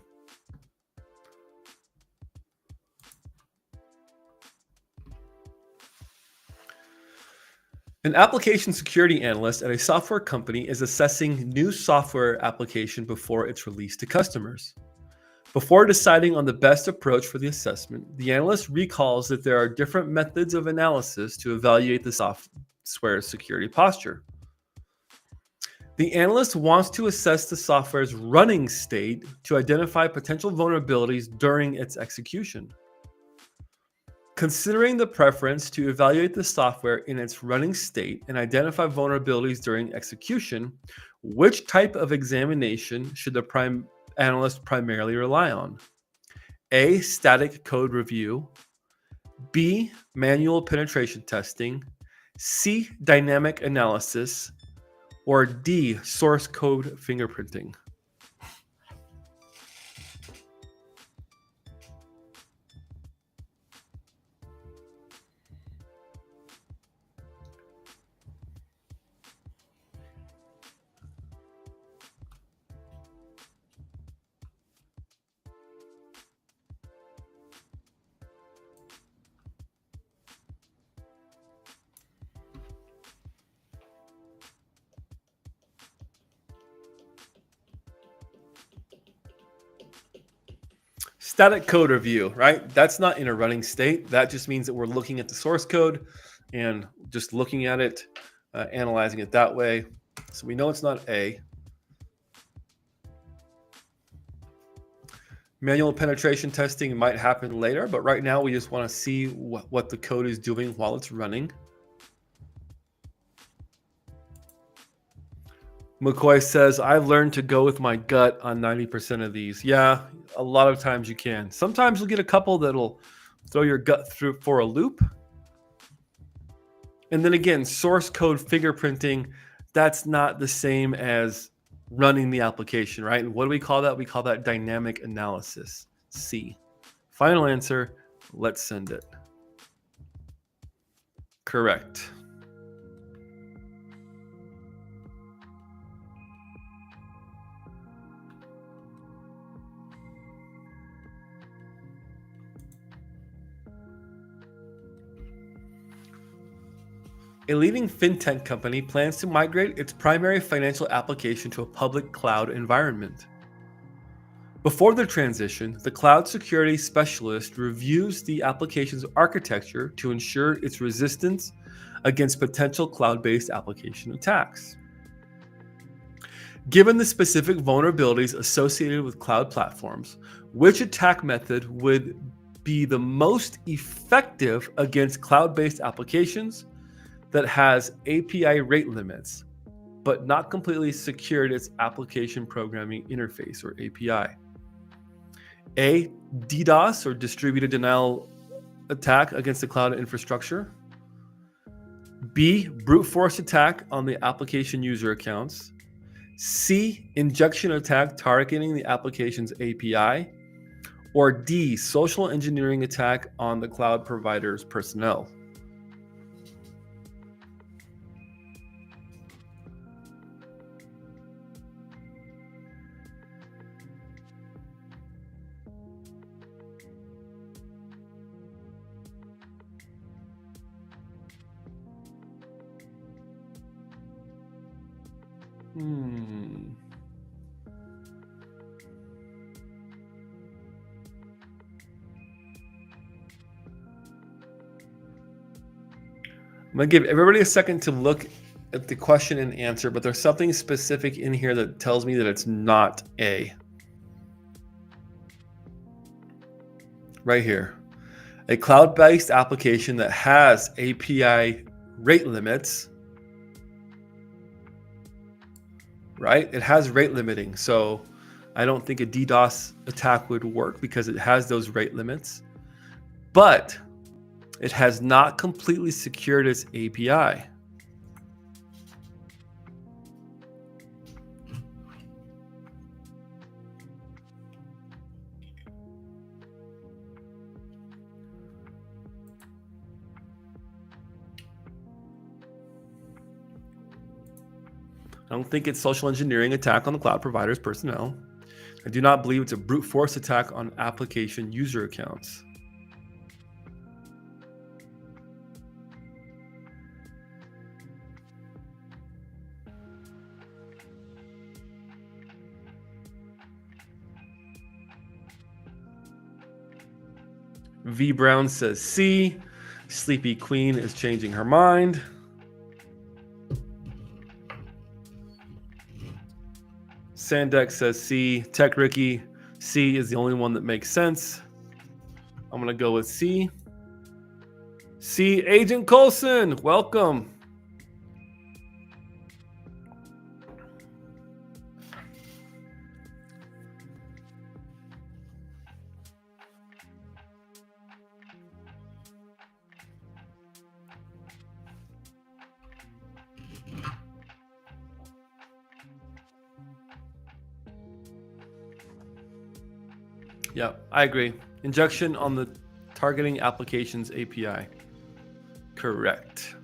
An application security analyst at a software company is assessing new software application before it's released to customers. Before deciding on the best approach for the assessment, the analyst recalls that there are different methods of analysis to evaluate the software's security posture. The analyst wants to assess the software's running state to identify potential vulnerabilities during its execution. Considering the preference to evaluate the software in its running state and identify vulnerabilities during execution, which type of examination should the analyst primarily rely on? A, static code review. B, manual penetration testing. C, dynamic analysis. Or D, source code fingerprinting. Static code review, right? That's not in a running state. That just means that we're looking at the source code and just looking at it, analyzing it that way. So we know it's not A. Manual penetration testing might happen later, but right now we just want to see what the code is doing while it's running. McCoy says, I've learned to go with my gut on 90% of these. Yeah, a lot of times you can. Sometimes you'll get a couple that'll throw your gut through for a loop. And then again, source code fingerprinting, that's not the same as running the application, right? And what do we call that? We call that dynamic analysis, C. Final answer, let's send it. Correct. A leading fintech company plans to migrate its primary financial application to a public cloud environment. Before the transition, the cloud security specialist reviews the application's architecture to ensure its resistance against potential cloud-based application attacks. Given the specific vulnerabilities associated with cloud platforms, which attack method would be the most effective against cloud-based applications that has API rate limits, but not completely secured its application programming interface or API? A, DDoS or distributed denial attack against the cloud infrastructure. B, brute force attack on the application user accounts. C, injection attack targeting the application's API. Or D, social engineering attack on the cloud provider's personnel. I'm going to give everybody a second to look at the question and answer, but there's something specific in here that tells me that it's not A. Right here. A cloud-based application that has API rate limits, right? It has rate limiting. So I don't think a DDoS attack would work because it has those rate limits. But it has not completely secured its API. I don't think it's social engineering attack on the cloud provider's personnel. I do not believe it's a brute force attack on application user accounts. V Brown says C. Sleepy Queen is changing her mind. Sandex says C. Tech Ricky, C is the only one that makes sense. I'm going to go with C. C. Agent Coulson, welcome. Yeah, I agree. Injection on the targeting applications API. Correct.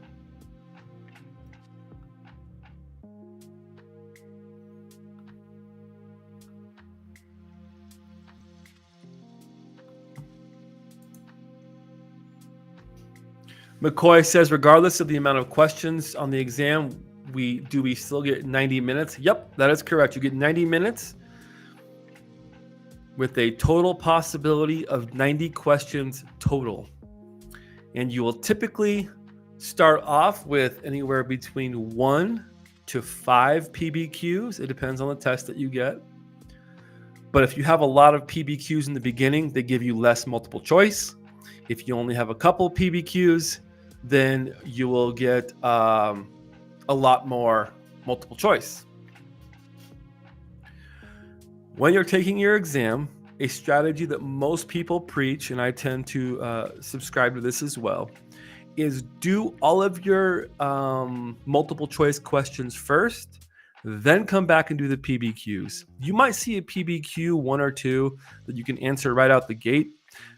McCoy says, regardless of the amount of questions on the exam, we still get 90 minutes? Yep, that is correct. You get 90 minutes with a total possibility of 90 questions total. And you will typically start off with anywhere between 1 to 5 PBQs. It depends on the test that you get. But if you have a lot of PBQs in the beginning, they give you less multiple choice. If you only have a couple PBQs, then you will get a lot more multiple choice. When you're taking your exam, a strategy that most people preach, and I tend to subscribe to this as well, is do all of your multiple choice questions first, then come back and do the PBQs. You might see a PBQ 1 or 2 that you can answer right out the gate,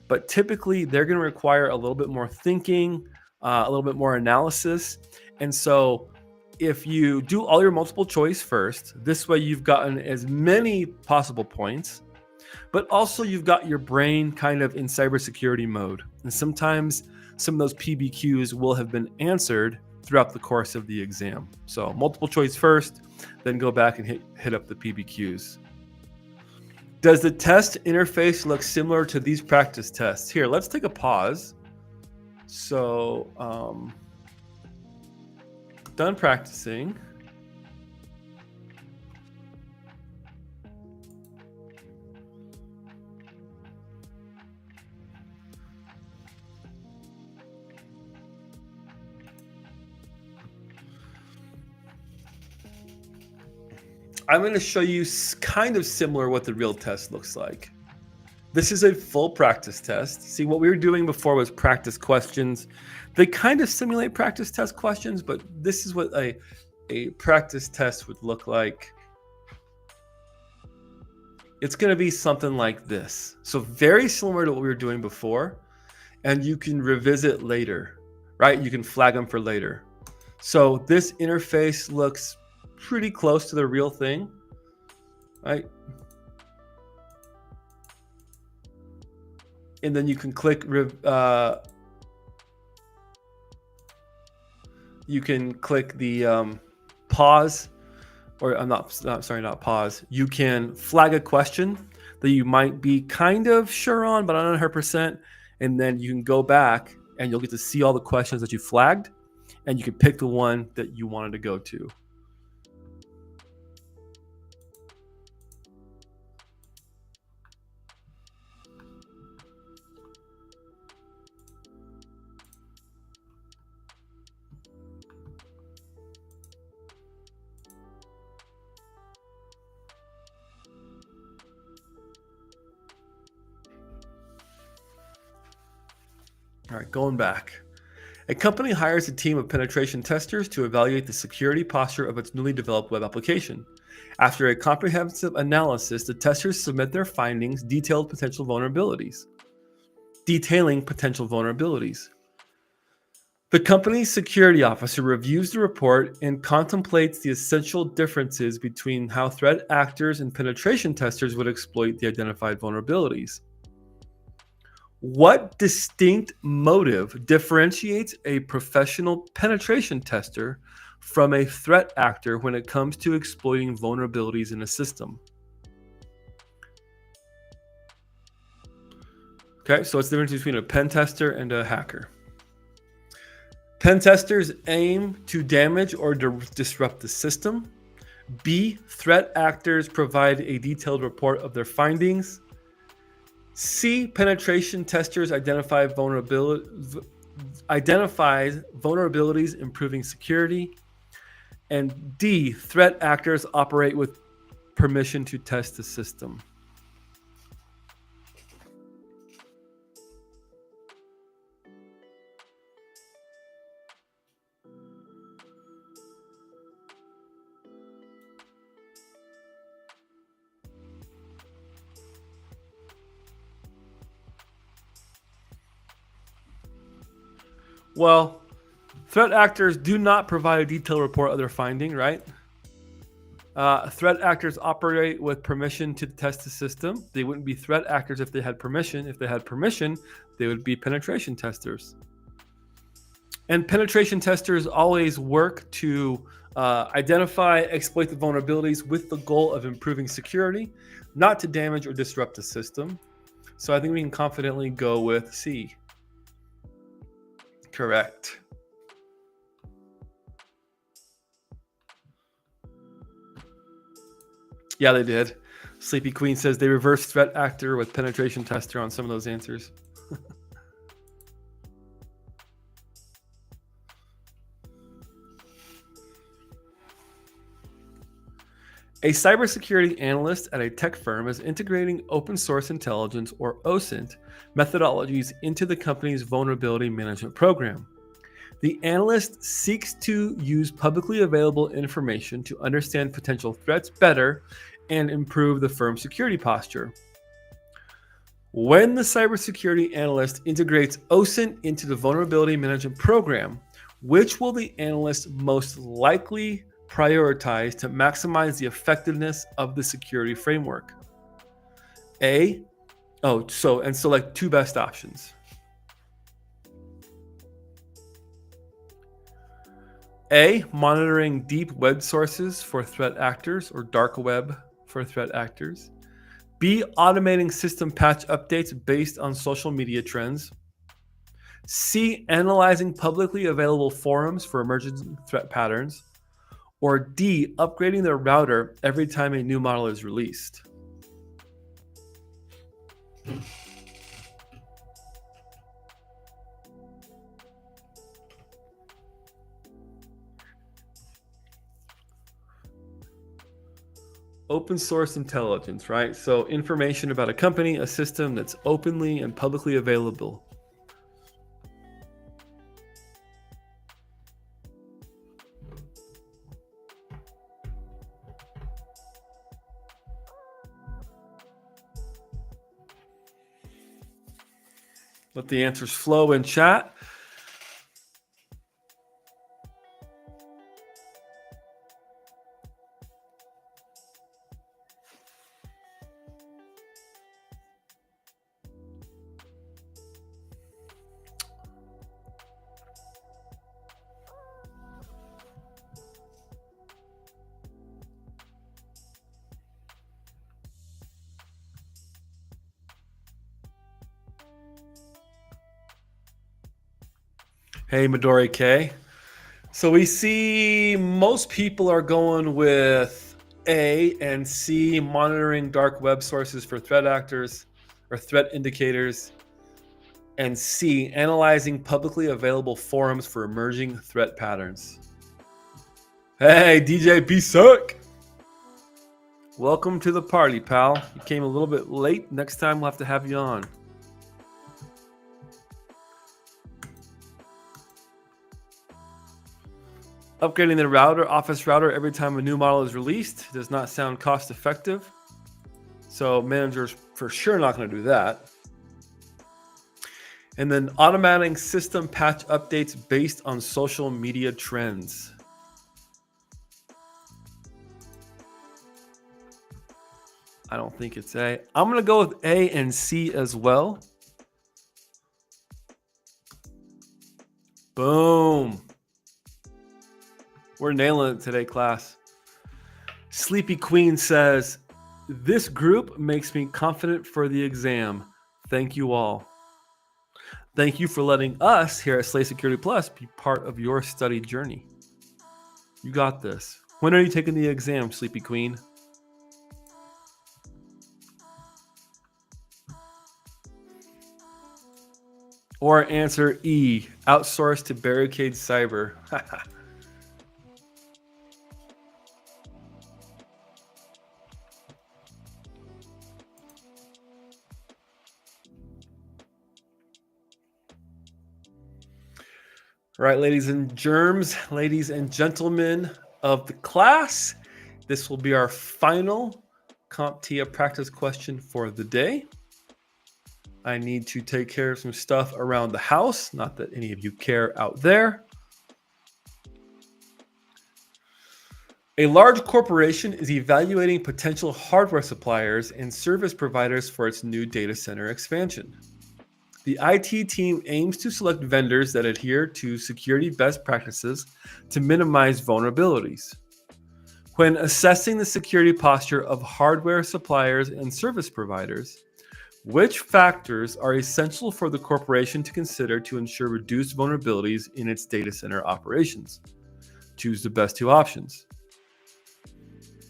but typically they're going to require a little bit more thinking, a little bit more analysis. And so if you do all your multiple choice first, this way you've gotten as many possible points, but also you've got your brain kind of in cybersecurity mode. And sometimes some of those PBQs will have been answered throughout the course of the exam. So multiple choice first, then go back and hit up the PBQs. Does the test interface look similar to these practice tests? Here, let's take a pause. So, done practicing. I'm going to show you kind of similar what the real test looks like. This is a full practice test. See, what we were doing before was practice questions. They kind of simulate practice test questions, but this is what a practice test would look like. It's going to be something like this. So very similar to what we were doing before, and you can revisit later, right? You can flag them for later. So this interface looks pretty close to the real thing, right? And then you can click the pause, or not pause. You can flag a question that you might be kind of sure on, but not 100%. And then you can go back and you'll get to see all the questions that you flagged, and you can pick the one that you wanted to go to. All right, going back. A company hires a team of penetration testers to evaluate the security posture of its newly developed web application. After a comprehensive analysis, the testers submit their findings detailing potential vulnerabilities. The company's security officer reviews the report and contemplates the essential differences between how threat actors and penetration testers would exploit the identified vulnerabilities. What distinct motive differentiates a professional penetration tester from a threat actor when it comes to exploiting vulnerabilities in a system? Okay, so it's the difference between a pen tester and a hacker. Pen testers aim to damage or disrupt the system. B, threat actors provide a detailed report of their findings. C, penetration testers identify vulnerabilities, improving security. And D, threat actors operate with permission to test the system. Well, threat actors do not provide a detailed report of their finding, right? Threat actors operate with permission to test the system. They wouldn't be threat actors if they had permission. If they had permission, they would be penetration testers. And penetration testers always work to identify, exploit the vulnerabilities with the goal of improving security, not to damage or disrupt the system. So I think we can confidently go with C. Correct. Yeah, they did. Sleepy Queen says they reverse threat actor with penetration tester on some of those answers. A cybersecurity analyst at a tech firm is integrating open source intelligence, or OSINT, methodologies into the company's vulnerability management program. The analyst seeks to use publicly available information to understand potential threats better and improve the firm's security posture. When the cybersecurity analyst integrates OSINT into the vulnerability management program, which will the analyst most likely prioritize to maximize the effectiveness of the security framework? Select two best options. A, monitoring deep web sources for threat actors or dark web for threat actors. B, automating system patch updates based on social media trends. C, analyzing publicly available forums for emerging threat patterns. Or D, upgrading the router every time a new model is released. Open source intelligence, right? So information about a company, a system that's openly and publicly available. Let the answers flow in chat. Hey, Midori K. So we see most people are going with A and C, monitoring dark web sources for threat actors or threat indicators. And C, analyzing publicly available forums for emerging threat patterns. Hey, DJ B-Suck. Welcome to the party, pal. You came a little bit late. Next time we'll have to have you on. Upgrading the router, office router, every time a new model is released does not sound cost effective. So managers for sure not going to do that. And then automating system patch updates based on social media trends. I don't think it's A. I'm going to go with A and C as well. Boom. We're nailing it today, class. Sleepy Queen says, this group makes me confident for the exam. Thank you all. Thank you for letting us here at Slay Security Plus be part of your study journey. You got this. When are you taking the exam, Sleepy Queen? Or answer E, outsource to Barricade Cyber. All right, ladies and gentlemen of the class, this will be our final CompTIA practice question for the day. I need to take care of some stuff around the house, not that any of you care out there. A large corporation is evaluating potential hardware suppliers and service providers for its new data center expansion. The IT team aims to select vendors that adhere to security best practices to minimize vulnerabilities. When assessing the security posture of hardware suppliers and service providers, which factors are essential for the corporation to consider to ensure reduced vulnerabilities in its data center operations? Choose the best two options.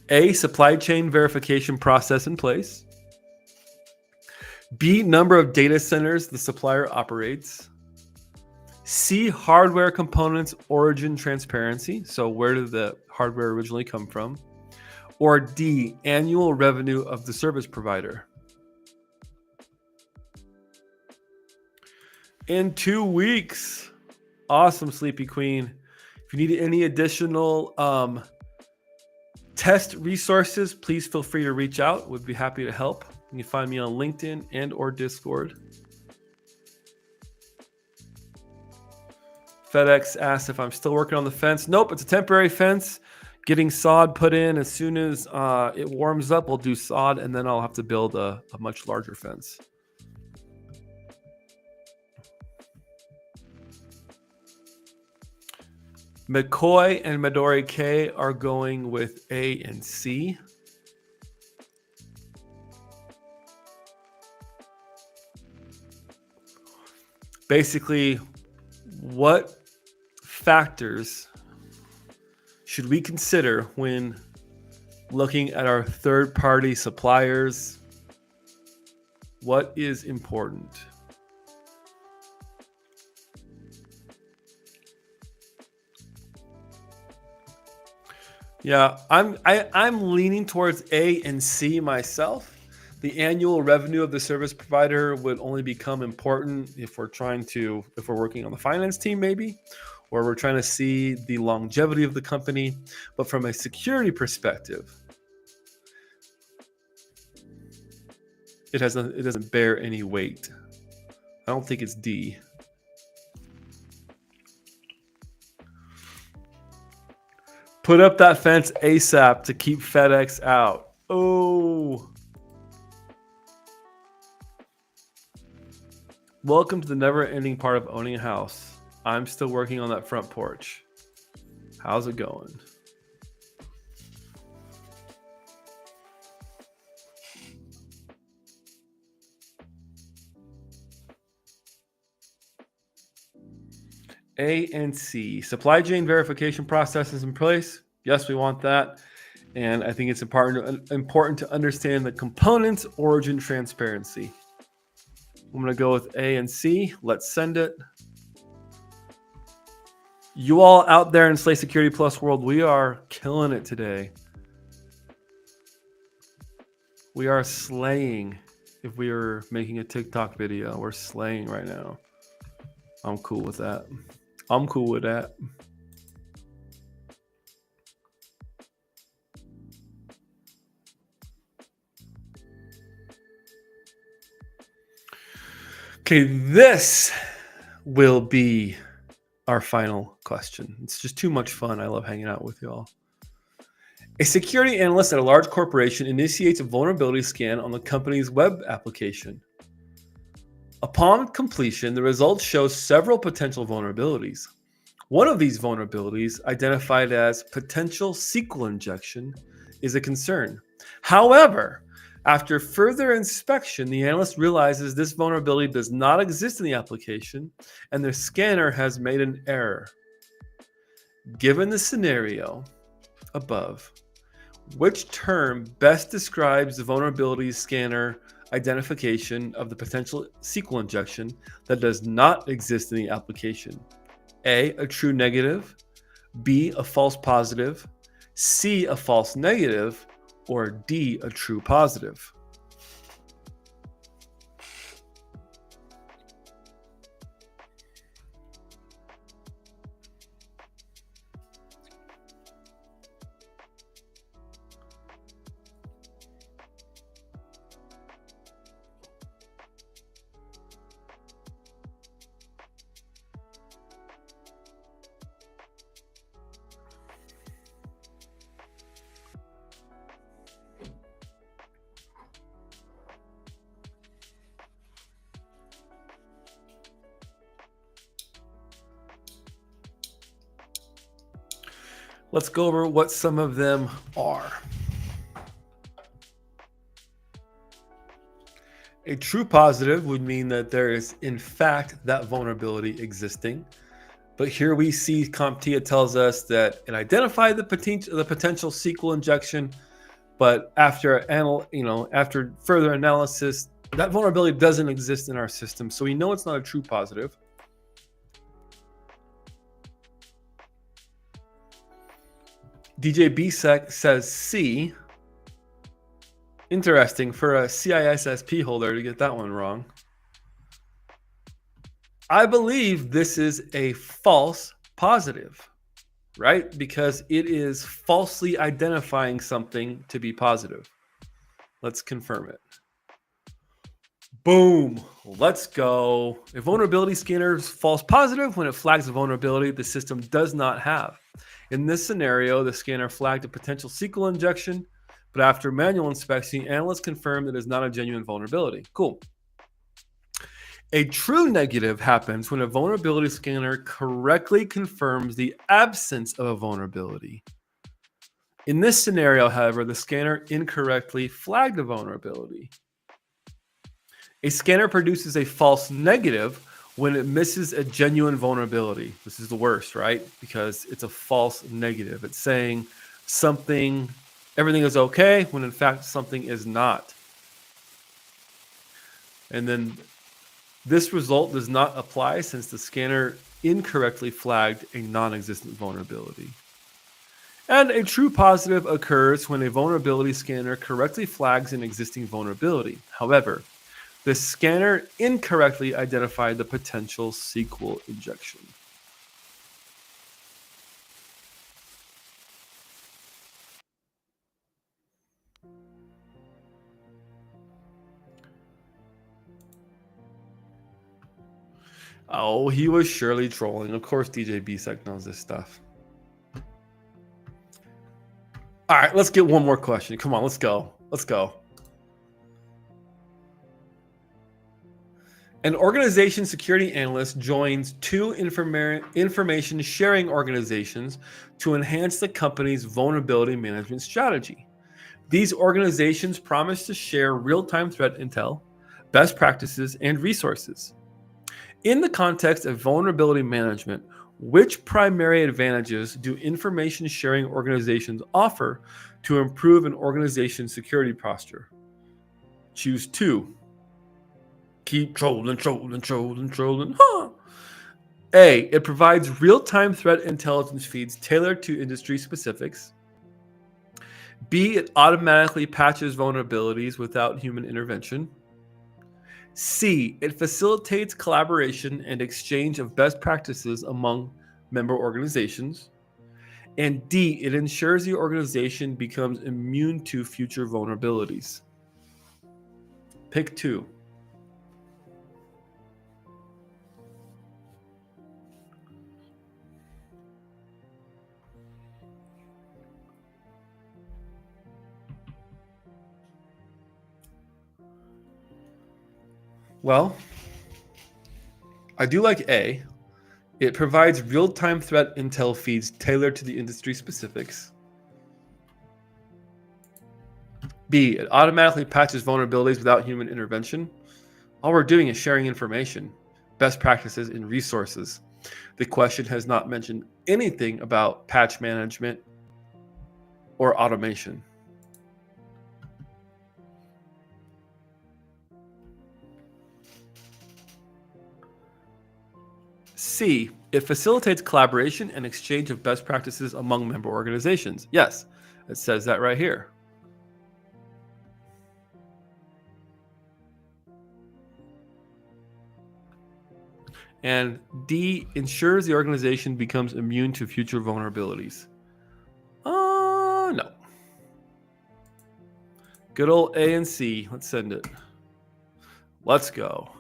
A, supply chain verification process in place. B, number of data centers the supplier operates. C, hardware components origin transparency. So where did the hardware originally come from? Or D, annual revenue of the service provider. In 2 weeks, Awesome, Sleepy Queen. If you need any additional test resources, please feel free to reach out. We'd be happy to help. You can find me on LinkedIn and or Discord. FedEx asked if I'm still working on the fence. Nope, it's a temporary fence. Getting sod put in. As soon as it warms up, we'll do sod, and then I'll have to build a much larger fence. McCoy and Midori K are going with A and C. Basically, what factors should we consider when looking at our third-party suppliers? What is important? Yeah, I'm leaning towards A and C myself. The annual revenue of the service provider would only become important if we're working on the finance team maybe, or we're trying to see the longevity of the company. But from a security perspective, it doesn't bear any weight. I don't think it's D. Put up that fence ASAP to keep FedEx out. Oh. Welcome to the never-ending part of owning a house. I'm still working on that front porch. How's it going? A and C. Supply chain verification process is in place. Yes, we want that. And I think it's important to understand the components origin transparency. I'm going to go with A and C. Let's send it. You all out there in Slay Security Plus world, we are killing it today. We are slaying. If we were making a TikTok video, we're slaying right now. I'm cool with that. I'm cool with that. Okay, this will be our final question. It's just too much fun. I love hanging out with y'all. A security analyst at a large corporation initiates a vulnerability scan on the company's web application. Upon completion, the results show several potential vulnerabilities. One of these vulnerabilities, identified as potential SQL injection, is a concern. However, after further inspection, the analyst realizes this vulnerability does not exist in the application and the scanner has made an error. Given the scenario above, which term best describes the vulnerability scanner identification of the potential SQL injection that does not exist in the application? A, a true negative, B, a false positive, C, a false negative, or D, a true positive? Let's go over what some of them are. A true positive would mean that there is, in fact, that vulnerability existing. But here we see CompTIA tells us that it identified the potential SQL injection, but after further analysis, that vulnerability doesn't exist in our system. So we know it's not a true positive. DJ BSEC says C. Interesting for a CISSP holder to get that one wrong. I believe this is a false positive, right? Because it is falsely identifying something to be positive. Let's confirm it. Boom. Let's go. A vulnerability scanner is false positive when it flags a vulnerability the system does not have. In this scenario, the scanner flagged a potential SQL injection, but after manual inspection, analysts confirmed it is not a genuine vulnerability. Cool. A true negative happens when a vulnerability scanner correctly confirms the absence of a vulnerability. In this scenario, however, the scanner incorrectly flagged a vulnerability. A scanner produces a false negative when it misses a genuine vulnerability. This is the worst, right? Because it's a false negative. It's saying something, everything is okay, when in fact something is not. And then this result does not apply since the scanner incorrectly flagged a non-existent vulnerability. And a true positive occurs when a vulnerability scanner correctly flags an existing vulnerability. However, the scanner incorrectly identified the potential SQL injection. Oh, he was surely trolling. Of course, DJ BSEC knows this stuff. All right, let's get one more question. Come on, let's go. Let's go. An organization security analyst joins two information sharing organizations to enhance the company's vulnerability management strategy. These organizations promise to share real-time threat intel, best practices, and resources. In the context of vulnerability management, which primary advantages do information sharing organizations offer to improve an organization's security posture? Choose two. Keep trolling. Huh. A, it provides real-time threat intelligence feeds tailored to industry specifics. B, it automatically patches vulnerabilities without human intervention. C, it facilitates collaboration and exchange of best practices among member organizations. And D, it ensures the organization becomes immune to future vulnerabilities. Pick two. Well, I do like A. It provides real-time threat intel feeds tailored to the industry specifics. B, it automatically patches vulnerabilities without human intervention. All we're doing is sharing information, best practices, and resources. The question has not mentioned anything about patch management or automation. C, it facilitates collaboration and exchange of best practices among member organizations. Yes, it says that right here. And D, ensures the organization becomes immune to future vulnerabilities. No. Good old A and C. Let's send it. Let's go.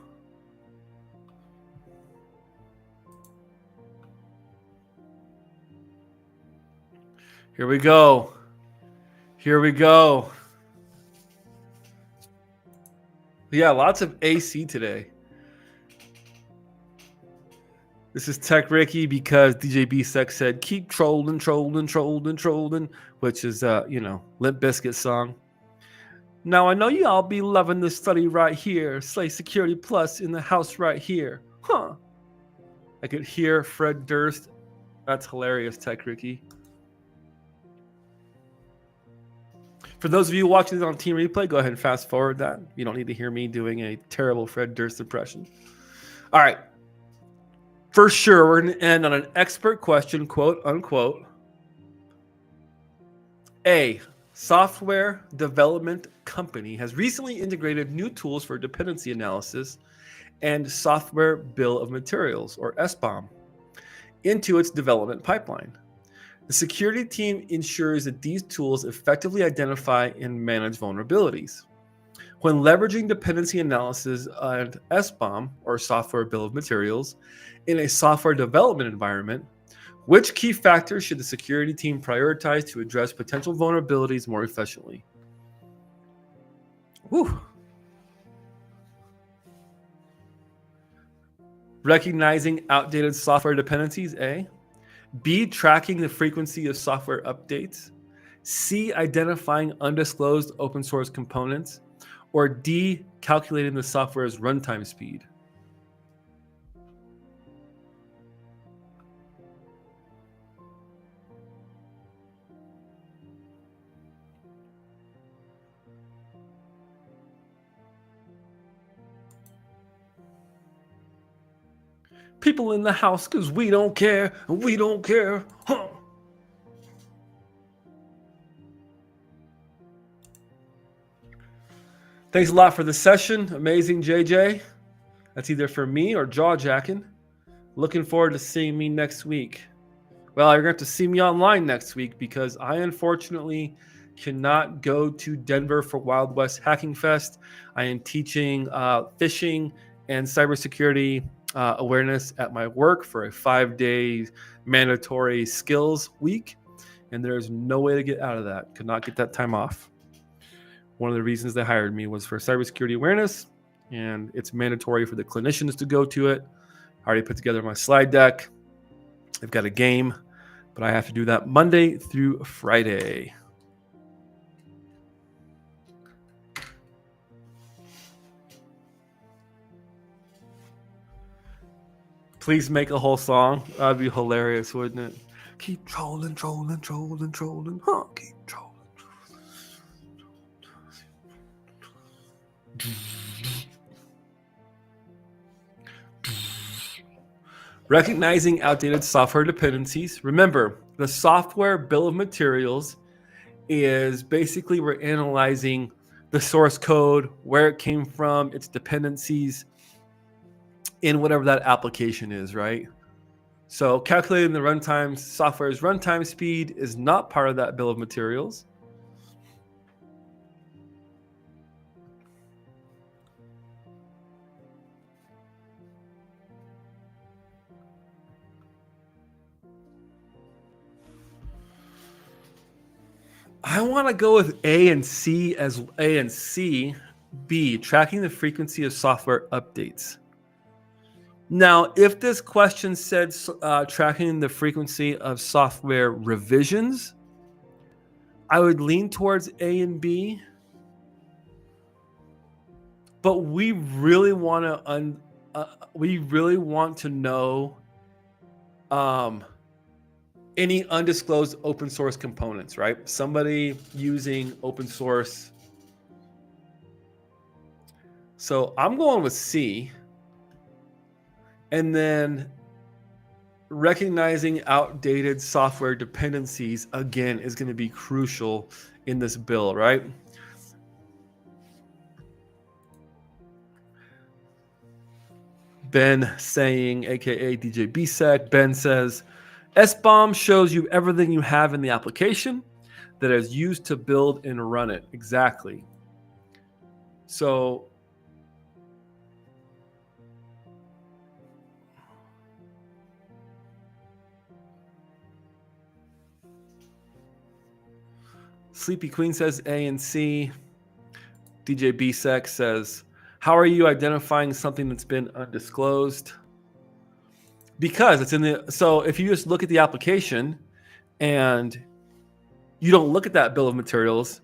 Here we go. Here we go. Yeah, lots of AC today. This is Tech Ricky because DJ B-Sec said, keep trolling, which is, Limp Bizkit's song. Now, I know you all be loving this study right here. Slay Security Plus in the house right here. Huh. I could hear Fred Durst. That's hilarious, Tech Ricky. For those of you watching this on Team Replay, go ahead and fast forward that. You don't need to hear me doing a terrible Fred Durst impression. All right. For sure, we're going to end on an expert question, quote unquote. A software development company has recently integrated new tools for dependency analysis and software bill of materials, or SBOM, into its development pipeline. The security team ensures that these tools effectively identify and manage vulnerabilities. When leveraging dependency analysis and SBOM, or software bill of materials, in a software development environment, which key factors should the security team prioritize to address potential vulnerabilities more efficiently? Whew. Recognizing outdated software dependencies, A. B, tracking the frequency of software updates. C, identifying undisclosed open source components. Or D, calculating the software's runtime speed. People in the house, because we don't care, and we don't care. Huh. Thanks a lot for the session. Amazing, JJ. That's either for me or jaw jacking. Looking forward to seeing me next week. Well, you're going to have to see me online next week because I unfortunately cannot go to Denver for Wild West Hacking Fest. I am teaching phishing and cybersecurity awareness at my work for a 5-day mandatory skills week. And there's no way to get out of that. Could not get that time off. One of the reasons they hired me was for cybersecurity awareness, and it's mandatory for the clinicians to go to it. I already put together my slide deck. I've got a game, but I have to do that Monday through Friday. Please make a whole song. That'd be hilarious, wouldn't it? Keep trolling, trolling, trolling, trolling. Huh? Keep trolling. Recognizing outdated software dependencies. Remember, the software bill of materials is basically we're analyzing the source code, where it came from, its dependencies in whatever that application is, right? So calculating the runtime, software's runtime speed is not part of that bill of materials. I want to go with A and C as A and C. B, tracking the frequency of software updates. Now, if this question said tracking the frequency of software revisions, I would lean towards A and B. But we really want to know any undisclosed open source components, right? Somebody using open source. So I'm going with C. And then recognizing outdated software dependencies, again, is going to be crucial in this bill, right? Ben saying, aka DJ BSEC, Ben says, SBOM shows you everything you have in the application that is used to build and run it. Exactly. So Sleepy Queen says A and C. DJ BSEC says, how are you identifying something that's been undisclosed? Because it's in the, so if you just look at the application and you don't look at that bill of materials,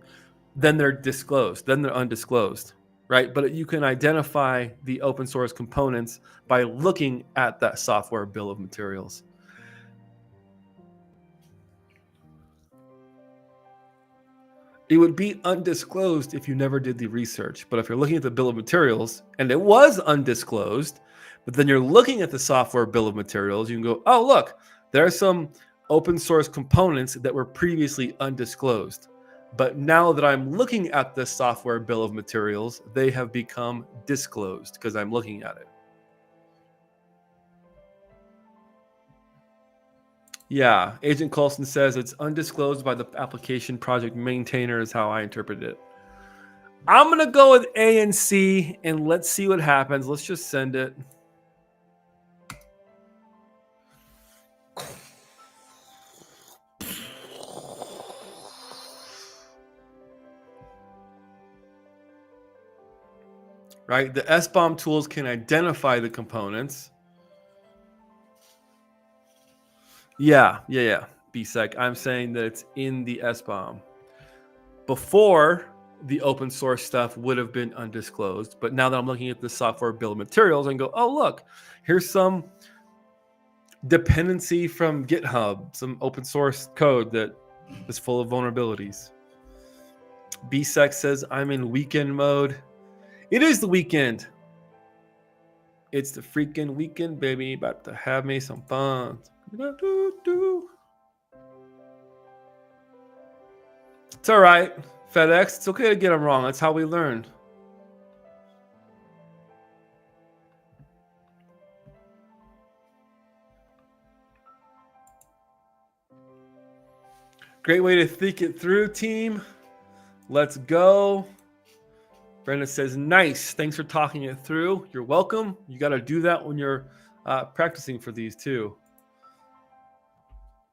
then they're disclosed, then they're undisclosed, right? But you can identify the open source components by looking at that software bill of materials. It would be undisclosed if you never did the research. But if you're looking at the bill of materials and it was undisclosed, but then you're looking at the software bill of materials, you can go, oh, look, there are some open source components that were previously undisclosed. But now that I'm looking at the software bill of materials, they have become disclosed because I'm looking at it. Yeah, Agent Colson says it's undisclosed by the application project maintainer is how I interpret it. I'm going to go with A and C, and let's see what happens. Let's just send it. Right? The SBOM tools can identify the components. Yeah. BSEC. I'm saying that it's in the SBOM. Before, the open source stuff would have been undisclosed. But now that I'm looking at the software bill of materials and go, oh, look, here's some dependency from GitHub, some open source code that is full of vulnerabilities. BSEC says I'm in weekend mode. It is the weekend. It's the freaking weekend, baby. About to have me some fun. It's all right, FedEx. It's okay to get them wrong. That's how we learn. Great way to think it through, team. Let's go. Brenda says, nice. Thanks for talking it through. You're welcome. You got to do that when you're practicing for these too.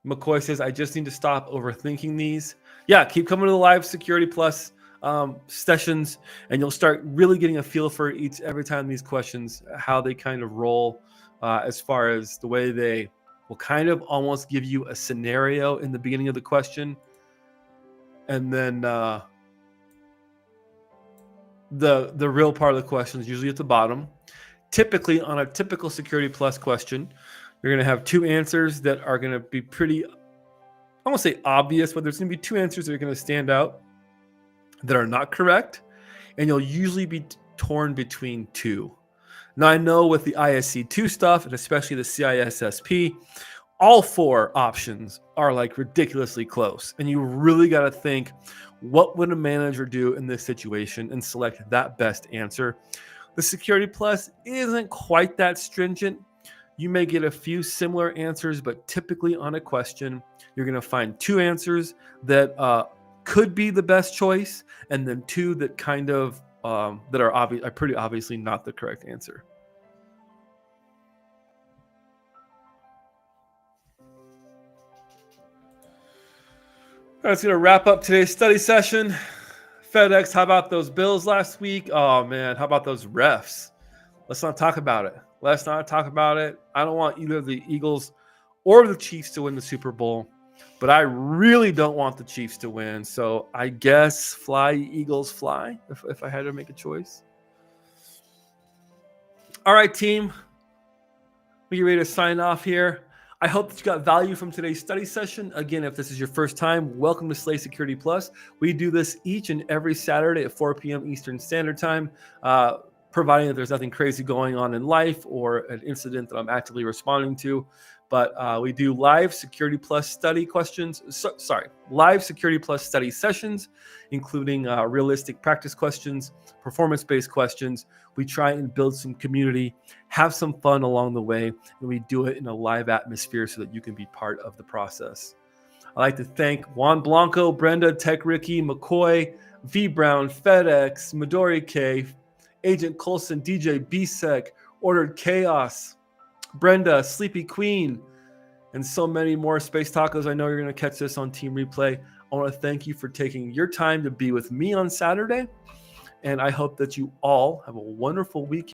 McCoy says, I just need to stop overthinking these. Yeah, keep coming to the live Security Plus sessions, and you'll start really getting a feel for every time these questions, how they kind of roll as far as the way they will kind of almost give you a scenario in the beginning of the question. And then the real part of the question is usually at the bottom. Typically, on a typical Security Plus question, you're going to have two answers that are going to be pretty, I won't say obvious, but there's going to be two answers that are going to stand out that are not correct. And you'll usually be torn between two. Now, I know with the ISC2 stuff, and especially the CISSP, all four options are like ridiculously close. And you really got to think, what would a manager do in this situation, and select that best answer. The Security Plus isn't quite that stringent. You may get a few similar answers, but typically on a question, you're going to find two answers that could be the best choice, and then two that kind of that are pretty obviously not the correct answer. That's going to wrap up today's study session. FedEx, how about those Bills last week? Oh, man, how about those refs? Let's not talk about it. I don't want either the Eagles or the Chiefs to win the Super Bowl, but I really don't want the Chiefs to win. So I guess fly, Eagles, fly, if I had to make a choice. All right, team. We get ready to sign off here. I hope that you got value from today's study session. Again, if this is your first time, welcome to Slay Security Plus. We do this each and every Saturday at 4 p.m. Eastern Standard Time, providing that there's nothing crazy going on in life or an incident that I'm actively responding to. But we do live Security Plus study questions. Live Security Plus study sessions, including realistic practice questions, performance-based questions. We try and build some community, have some fun along the way, and we do it in a live atmosphere so that you can be part of the process. I'd like to thank Juan Blanco, Brenda, Tech Ricky, McCoy, V Brown, FedEx, Midori K, Agent Colson, DJ BSEC, Ordered Chaos, Brenda, Sleepy Queen, and so many more. Space Tacos, I know you're going to catch this on Team Replay. I want to thank you for taking your time to be with me on Saturday, and I hope that you all have a wonderful weekend.